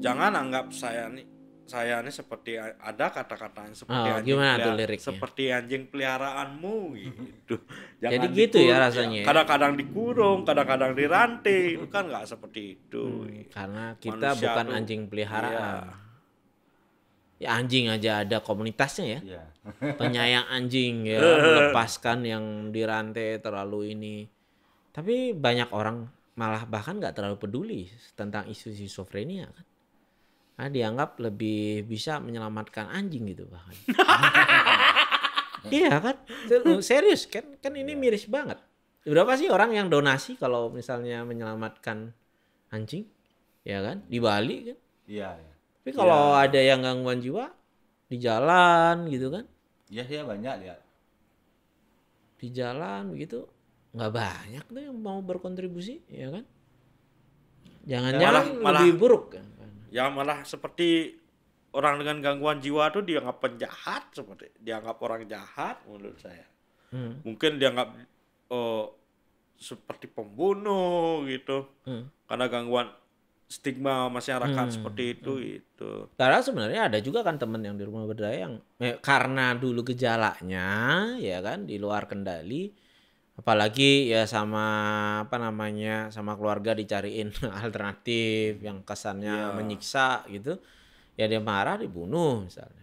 Jangan anggap saya nih seperti ada kata-katanya seperti Gimana tuh liriknya? seperti anjing peliharaanmu gitu. Jadi gitu ya rasanya ya? Kadang-kadang dikurung, kadang-kadang dirantai, itu kan nggak seperti itu. Karena kita Manusia bukan tuh, anjing peliharaan. iya. Ya anjing aja ada komunitasnya ya. Iya. Penyayang anjing ya, melepaskan yang dirantai terlalu ini. Tapi banyak orang malah bahkan nggak terlalu peduli tentang isu schizofrenia kan. Nah, dianggap lebih bisa menyelamatkan anjing gitu bahkan. Iya kan? Serius kan ini miris banget. Berapa sih orang yang donasi kalau misalnya menyelamatkan anjing? Ya kan? Di Bali kan. Iya, iya. Tapi kalau ada yang gangguan jiwa di jalan gitu kan? Iya, iya banyak ya. Di jalan begitu nggak banyak tuh yang mau berkontribusi, ya kan? Jangan-jangan Malah- lebih buruk kan? Ya malah seperti orang dengan gangguan jiwa tuh dianggap penjahat, seperti dianggap orang jahat menurut saya. Mungkin dianggap seperti pembunuh gitu. Karena gangguan stigma masyarakat seperti itu gitu. Karena sebenarnya ada juga kan temen yang di rumah berdaya yang karena dulu gejalanya ya kan di luar kendali, apalagi ya sama sama keluarga dicariin alternatif yang kesannya menyiksa gitu, ya dia marah dibunuh misalnya.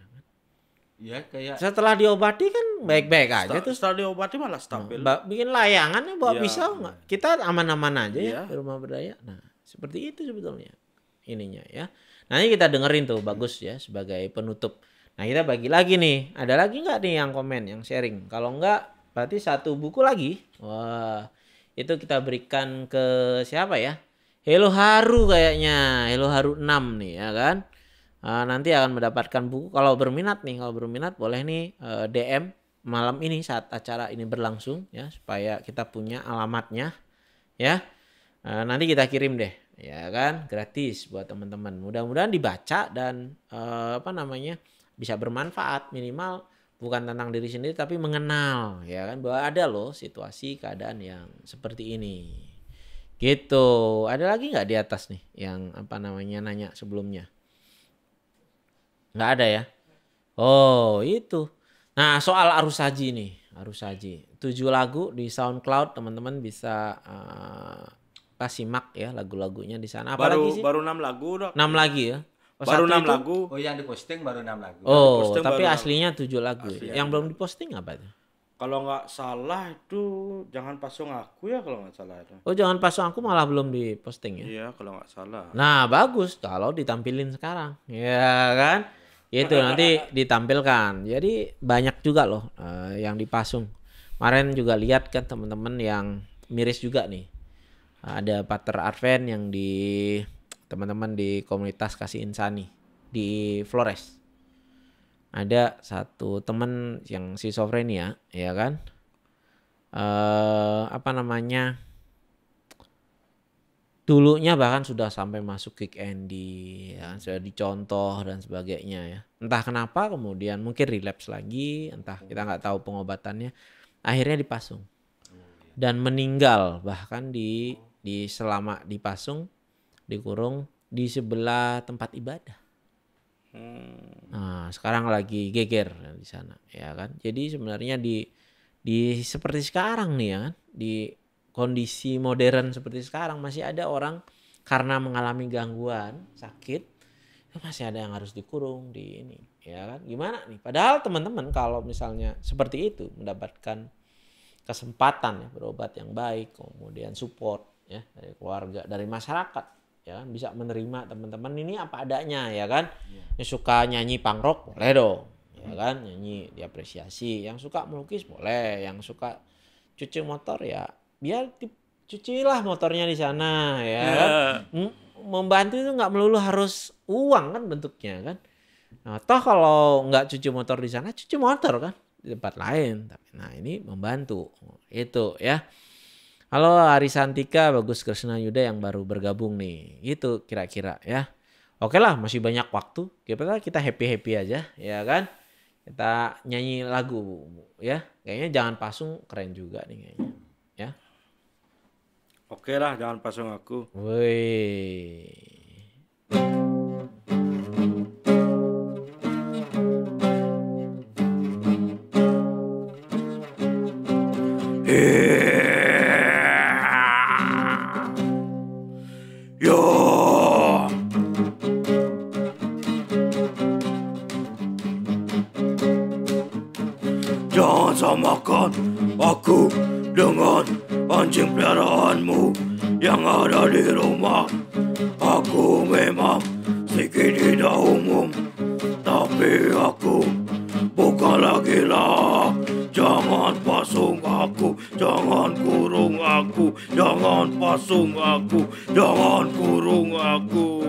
Iya, kayak Setelah diobati kan baik-baik aja tuh. Setelah diobati malah stabil. Bikin layangan ya bawa Iya. pisau nggak? Kita aman-aman aja ya Iya. di rumah berdaya. Nah seperti itu sebetulnya ininya ya. Nanti kita dengerin tuh bagus ya sebagai penutup. Nah kita bagi lagi nih. Ada lagi nggak nih yang komen, yang sharing? Kalau nggak berarti satu buku lagi. Wah itu kita berikan ke siapa ya? Hello Haru kayaknya. Hello Haru 6 nih ya kan. Nanti akan mendapatkan buku. Kalau berminat boleh nih DM malam ini saat acara ini berlangsung ya supaya kita punya alamatnya ya. Nanti kita kirim deh ya kan, gratis buat teman-teman. Mudah-mudahan dibaca dan bisa bermanfaat, minimal bukan tentang diri sendiri tapi mengenal ya kan bahwa ada loh situasi keadaan yang seperti ini. Gitu. Ada lagi nggak di atas nih yang nanya sebelumnya? Nggak ada ya? Oh itu. Nah soal arus haji nih. Haji. 7 lagu di SoundCloud, teman-teman bisa simak ya lagu-lagunya di sana. Apa lagi sih? Baru 6 lagu, Dok. 6 lagi ya. Baru 6 itu? lagu. Oh, yang diposting baru 6 lagu. Oh, diposting tapi baru aslinya 7 lagu. Aslinya Yang belum diposting apa itu? Kalau nggak salah itu Jangan Pasung Aku ya, kalau nggak salah itu. Oh, Jangan Pasung Aku malah belum diposting ya. Iya, kalau nggak salah. Nah, bagus kalau ditampilin sekarang. Ya kan? Itu nanti ditampilkan. Jadi banyak juga loh yang dipasung. Kemarin juga lihat kan teman-teman yang miris juga nih. Ada Pater Advent yang teman-teman di komunitas Kasih Insani di Flores. Ada satu teman yang schizofrenia, ya kan? Dulunya bahkan sudah sampai masuk kick Andy, ya, sudah dicontoh dan sebagainya ya. Entah kenapa kemudian mungkin relapse lagi, entah kita nggak tahu pengobatannya. Akhirnya dipasung dan meninggal bahkan di selama dipasung, dikurung di sebelah tempat ibadah. Nah, sekarang lagi geger di sana, ya kan? Jadi sebenarnya di seperti sekarang nih ya kan, di kondisi modern seperti sekarang masih ada orang karena mengalami gangguan sakit, masih ada yang harus dikurung di ini, ya kan? Gimana nih? Padahal teman-teman kalau misalnya seperti itu mendapatkan kesempatan ya, berobat yang baik, kemudian support ya dari keluarga, dari masyarakat, ya kan, bisa menerima teman-teman ini apa adanya, ya kan. Yang suka nyanyi punk rock boleh dong, ya kan, nyanyi diapresiasi. Yang suka melukis boleh, yang suka cuci motor ya biar cucilah motornya di sana, ya kan. Membantu itu nggak melulu harus uang kan bentuknya kan. Nah, toh kalau nggak cuci motor di sana, cuci motor kan di tempat lain. Nah, ini membantu itu ya. Halo Arisantika, Bagus Krisna Yuda yang baru bergabung nih. Itu kira-kira ya. Oke lah, masih banyak waktu. Kita happy-happy aja, ya kan? Kita nyanyi lagu ya. Kayaknya Jangan Pasung keren juga nih kayaknya. Ya. Oke lah, Jangan Pasung Aku. Woi. Jangan samakan aku dengan anjing peliharaanmu yang ada di rumah. Aku memang sedikit tidak umum, tapi aku bukanlah gila. Jangan pasung aku, jangan kurung aku, jangan pasung aku, jangan kurung aku.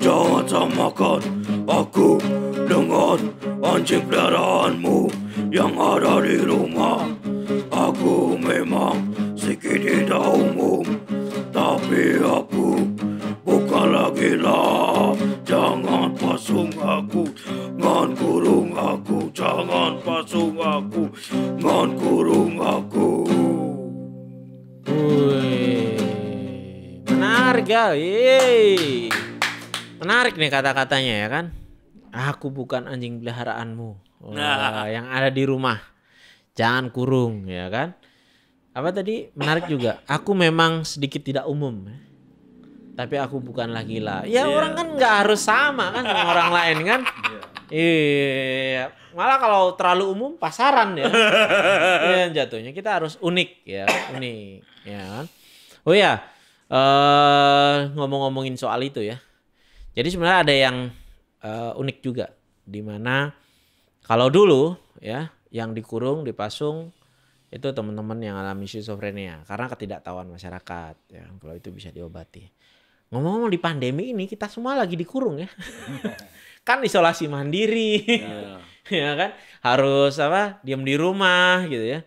Jangan samakan aku dengan anjing peliharaanmu yang ada di rumah. Aku memang sedikit tidak umum, tapi aku bukanlah gila. Jangan pasung aku, jangan kurung aku, jangan pasung aku, jangan kurung aku. Menarik ya. Yeay. Menarik nih kata-katanya ya kan. Aku bukan anjing peliharaanmu. Yang ada di rumah. Jangan kurung, ya kan. Apa tadi? Menarik juga. Aku memang sedikit tidak umum. Tapi aku bukanlah gila. Ya orang kan nggak harus sama kan sama orang lain kan. Iya. Malah kalau terlalu umum pasaran ya. Iya jatuhnya kita harus unik ya. Unik. Ya kan. Oh ya. Ngomong-ngomongin soal itu ya. Jadi sebenarnya ada yang unik juga, di mana kalau dulu ya yang dikurung, dipasung itu teman-teman yang alami schizofrenia karena ketidaktahuan masyarakat ya, kalau itu bisa diobati. Ngomong-ngomong di pandemi ini kita semua lagi dikurung ya. Kan isolasi mandiri. Ya kan? Harus diam di rumah gitu ya.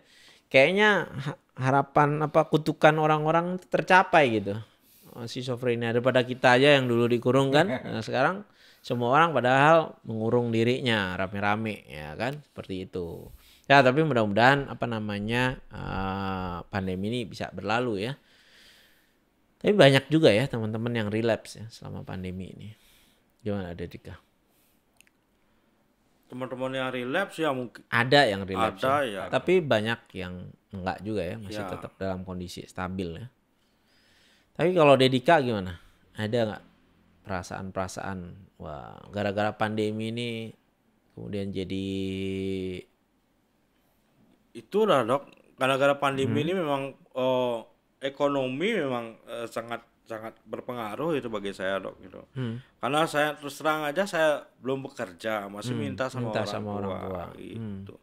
Kayaknya harapan kutukan orang-orang tercapai gitu. Schizofrenia daripada kita aja yang dulu dikurung kan. Nah, sekarang semua orang padahal mengurung dirinya rame-rame ya kan, seperti itu. Ya tapi mudah-mudahan pandemi ini bisa berlalu ya. Tapi banyak juga ya teman-teman yang relapse ya selama pandemi ini. Gimana Dedika? Teman-teman yang relapse ya mungkin Ada yang relapse ada ya. ya. Tapi banyak yang enggak juga ya, masih Ya. tetap dalam kondisi stabil ya. Tapi kalau Dedika gimana? Ada nggak perasaan-perasaan wah gara-gara pandemi ini kemudian jadi Itu lah dok, gara-gara pandemi ini memang ekonomi memang sangat sangat berpengaruh itu bagi saya dok gitu. Karena saya terus terang aja saya belum bekerja, masih minta sama orang tua, gitu.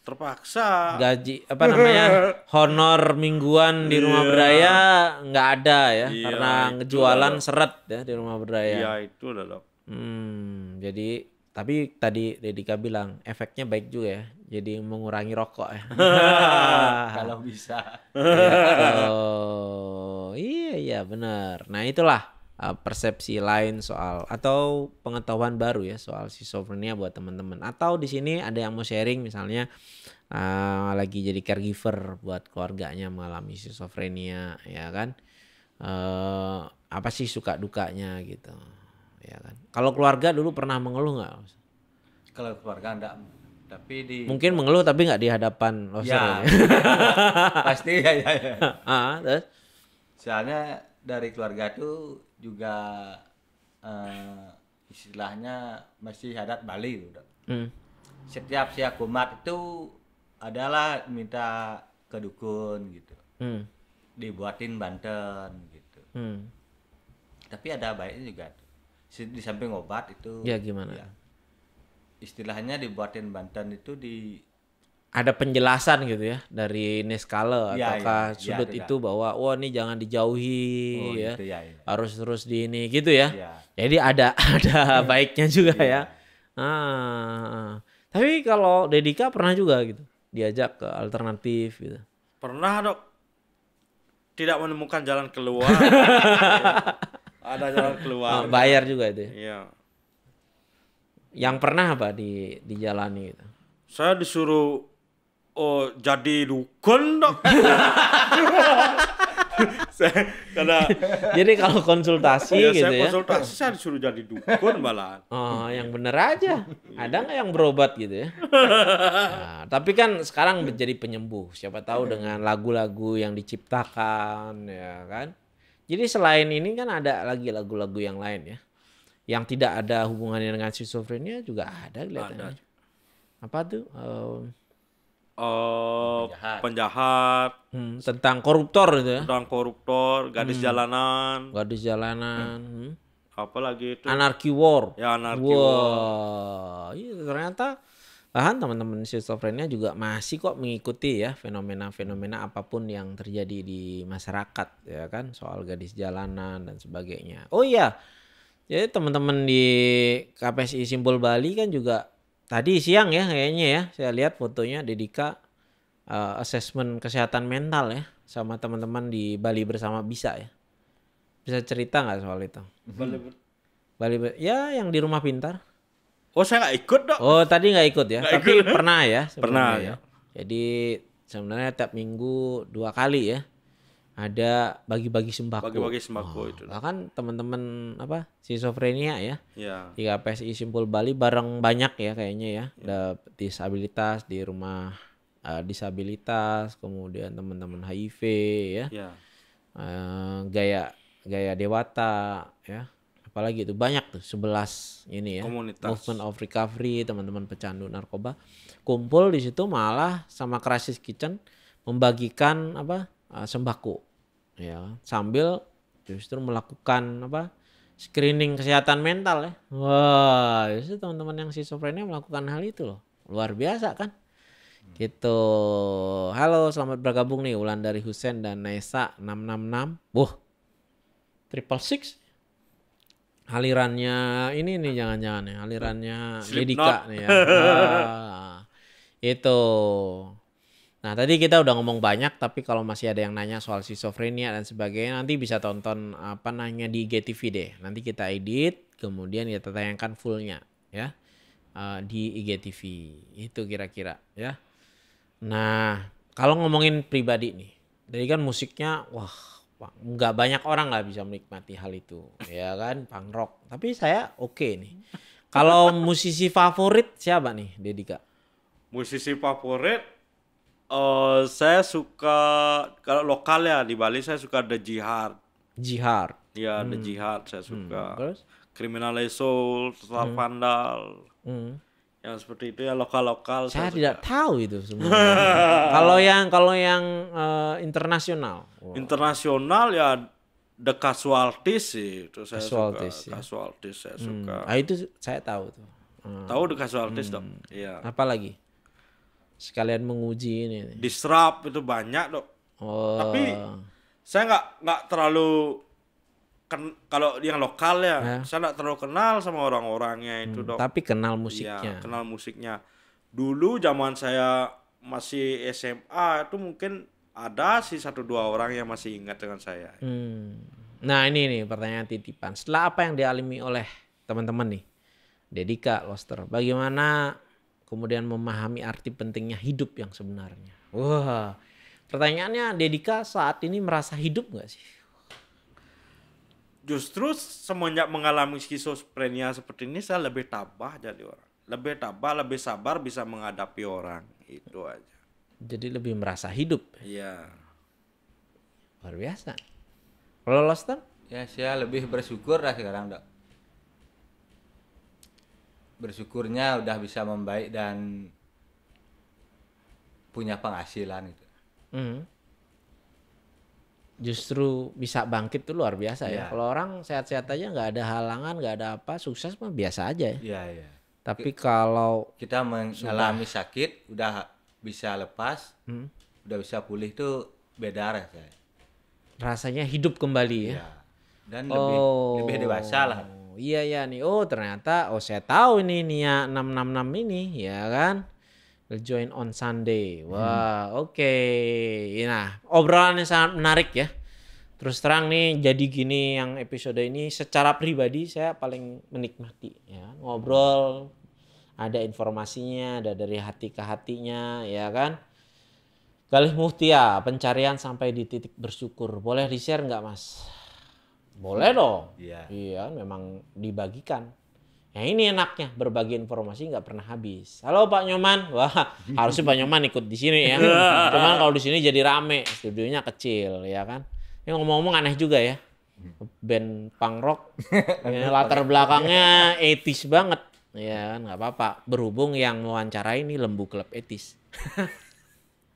Terpaksa. gaji apa namanya honor mingguan di rumah beraya nggak ada ya Iya, karena itu ngejualan lah, Dok. seret ya di rumah beraya. Iya itu lah dok. Jadi tapi tadi Dedika bilang efeknya baik juga ya. Jadi mengurangi rokok ya. Kalau bisa. Iya benar. Nah itulah persepsi lain soal atau pengetahuan baru ya soal schizophrenia buat teman-teman. Atau di sini ada yang mau sharing misalnya lagi jadi caregiver buat keluarganya mengalami schizophrenia ya kan. Apa sih suka dukanya gitu ya kan. Kalau keluarga dulu pernah mengeluh nggak? Kalau keluarga enggak, tapi di Mungkin mengeluh tapi nggak di hadapan Loser ya, ya. pasti ya. Terus? Soalnya dari keluarga tuh juga istilahnya masih adat Bali udah. Setiap siang Jumat itu adalah minta ke dukun gitu. Dibuatin Banten gitu. Tapi ada baiknya juga tuh. Di samping obat itu Ya gimana? ya, istilahnya dibuatin Banten itu Ada penjelasan gitu ya dari Neskala Ya, ataukah ya, sudut ya, itu bahwa wah ini jangan dijauhi ya. gitu ya, ya. Harus terus di ini gitu ya. Ya. Jadi ada baiknya juga Iya. ya. Tapi kalau Dedika pernah juga gitu diajak ke alternatif gitu. Pernah dok, tidak menemukan jalan keluar. Ada jalan keluar. Bayar juga itu ya. Iya. Yang pernah apa dijalani gitu. Saya disuruh jadi dukun dok. Karena Jadi kalau konsultasi ya, gitu saya ya. konsultasi saya disuruh jadi dukun malah. Oh, yang bener aja. Ada nggak yang berobat gitu ya? Nah, tapi kan sekarang menjadi penyembuh. Siapa tahu dengan lagu-lagu yang diciptakan, ya kan? Jadi selain ini kan ada lagi lagu-lagu yang lain ya, yang tidak ada hubungannya dengan schizophrenia juga ada kelihatannya. Apa tuh? Penjahat, Tentang koruptor gitu ya? tentang koruptor, gadis jalanan, Gadis jalanan. apa lagi itu? Anarchy War. Ya, Anarchy Wah, iya ternyata bahan teman-teman schizophrenia juga masih kok mengikuti ya fenomena-fenomena apapun yang terjadi di masyarakat ya kan soal gadis jalanan dan sebagainya. Oh iya, jadi teman-teman di KPSI Simpul Bali kan juga tadi siang ya kayaknya ya saya lihat fotonya Dedika asesmen kesehatan mental ya sama teman-teman di Bali Bersama Bisa ya. Bisa cerita nggak soal itu? Ya yang di Rumah Pintar. Oh saya nggak ikut dok. Oh tadi nggak ikut ya, Nggak tapi ikut. pernah ya sebelumnya Pernah, ya. Jadi sebenarnya tiap minggu 2 kali ya ada bagi-bagi sembako. Bagi-bagi sembako itu. Bahkan teman-teman apa schizophrenia ya Ya. di KPSI Simpul Bali bareng banyak ya kayaknya ya. Ada disabilitas di rumah disabilitas, kemudian teman-teman HIV ya. Ya. Gaya Dewata ya. Apalagi itu banyak tuh 11 ini ya. Komunitas. Movement of Recovery, teman-teman pecandu narkoba kumpul di situ malah sama Crisis Kitchen membagikan apa sembako ya sambil justru melakukan apa screening kesehatan mental ya. Wah, justru teman-teman yang schizophrenia melakukan hal itu loh. Luar biasa kan? Gitu. Halo, selamat bergabung nih Wulandari Husen dan Naisa 666. Wah. 666. Alirannya ini nih jangan-jangan ya, alirannya Dedika nih ya. Itu. Nah, tadi kita udah ngomong banyak tapi kalau masih ada yang nanya soal schizophrenia dan sebagainya nanti bisa tonton apa namanya di IGTV deh. Nanti kita edit kemudian kita tayangkan fullnya ya. Di IGTV. Itu kira-kira ya. Nah, kalau ngomongin pribadi nih. Jadi kan musiknya wah nggak banyak orang lah bisa menikmati hal itu, ya kan, punk rock. Tapi saya oke nih. Kalau musisi favorit siapa nih, Dedika? Musisi favorit, saya suka kalau lokal ya di Bali saya suka The Jihad. Jihad. Ya, The Jihad saya suka. Terus? Criminal Soul, Total Vandal. Yang seperti itu ya lokal-lokal Saya saya tidak suka. tahu itu semua. Kalau yang internasional. Wah, Internasional ya The Casualties sih itu saya Casualties, suka. ya. Casualties saya suka. itu saya tahu tuh. Tahu The Casualties dong? Iya. Apa lagi? Sekalian menguji ini. Disrupt itu banyak dok. Oh. Tapi saya nggak terlalu kalau yang lokal ya, saya nggak terlalu kenal sama orang-orangnya itu dok. Tapi kenal Iya, musiknya. kenal musiknya. Dulu zaman saya masih SMA itu mungkin ada sih 1-2 orang yang masih ingat dengan saya. Nah ini nih pertanyaan titipan. Setelah apa yang dialami oleh teman-teman nih, Dedika, Loster, bagaimana kemudian memahami arti pentingnya hidup yang sebenarnya? Wah, pertanyaannya, Dedika saat ini merasa hidup nggak sih? Justru semenjak mengalami skizofrenia seperti ini saya lebih tabah jadi orang. Lebih tabah, lebih sabar bisa menghadapi orang. Itu aja. Jadi lebih merasa hidup. Iya. Luar biasa. Kalau Loster? Ya saya lebih bersyukur lah sekarang dok. Bersyukurnya udah bisa membaik dan punya penghasilan itu. Justru bisa bangkit tuh luar biasa ya. Iya. Kalau orang sehat-sehat aja nggak ada halangan, nggak ada apa, sukses mah biasa aja ya. Iya iya. Tapi kalau Kita mengalami sakit udah bisa lepas, udah bisa pulih tuh beda rasanya. rasanya hidup kembali ya. Iya. Dan lebih dewasa lah. Iya ya nih. Oh ternyata saya tahu ini Nia 666 ini ya kan. Will join on Sunday. Wah, oke. Nah, obrolannya sangat menarik ya. Terus terang nih jadi gini yang episode ini secara pribadi saya paling menikmati ya. Ngobrol, ada informasinya, ada dari hati ke hatinya ya kan. Galih Muhtia, pencarian sampai di titik bersyukur. Boleh di-share nggak Mas? Boleh dong. Iya. Iya, memang dibagikan. Nah ini enaknya, berbagi informasi nggak pernah habis. Halo Pak Nyoman, wah harusnya Pak Nyoman ikut di sini ya. Cuman kalau di sini jadi rame, studionya kecil ya kan. Ini ngomong-ngomong aneh juga ya, band punk rock, ini latar belakangnya 80s banget, ya kan nggak apa-apa. Berhubung yang mewawancarai ini lembu klub 80s,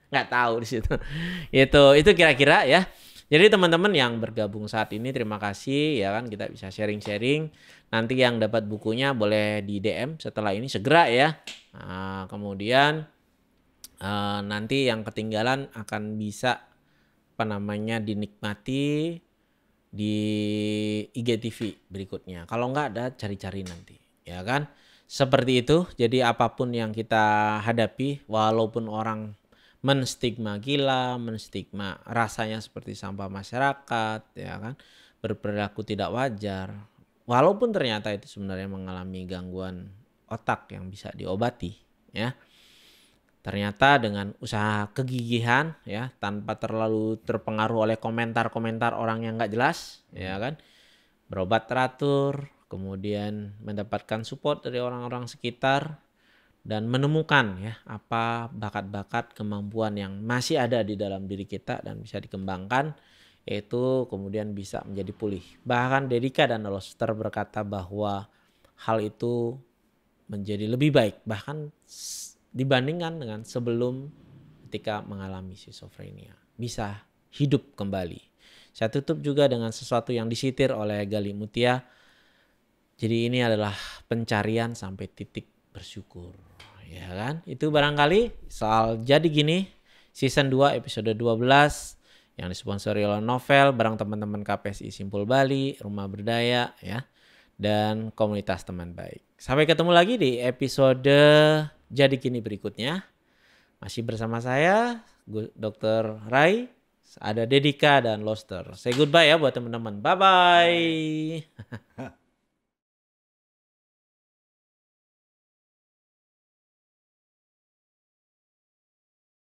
nggak tahu di situ. Itu kira-kira ya. Jadi teman-teman yang bergabung saat ini terima kasih ya kan, kita bisa sharing-sharing. Nanti yang dapat bukunya boleh di DM setelah ini segera ya. Nah, kemudian nanti yang ketinggalan akan bisa dinikmati di IGTV berikutnya. Kalau nggak ada cari-cari nanti ya kan. Seperti itu. Jadi apapun yang kita hadapi walaupun orang menstigma gila, menstigma rasanya seperti sampah masyarakat, ya kan, berperilaku tidak wajar. Walaupun ternyata itu sebenarnya mengalami gangguan otak yang bisa diobati, ya. Ternyata dengan usaha kegigihan, ya, tanpa terlalu terpengaruh oleh komentar-komentar orang yang nggak jelas, ya kan, berobat teratur, kemudian mendapatkan support dari orang-orang sekitar. Dan menemukan ya apa bakat-bakat kemampuan yang masih ada di dalam diri kita dan bisa dikembangkan, itu kemudian bisa menjadi pulih. Bahkan Dedika dan Loster berkata bahwa hal itu menjadi lebih baik bahkan dibandingkan dengan sebelum ketika mengalami skizofrenia. Bisa hidup kembali. Saya tutup juga dengan sesuatu yang disitir oleh Galih Mutia. Jadi ini adalah pencarian sampai titik bersyukur. Ya kan? Itu barangkali soal Jadi Gini season 2 episode 12 yang disponsori oleh Novel bareng teman-teman KPSI Simpul Bali, Rumah Berdaya ya, dan komunitas teman baik. Sampai ketemu lagi di episode Jadi Gini berikutnya. Masih bersama saya Dr. Rai, ada Dedika dan Loster. Say goodbye ya buat teman-teman. Bye bye.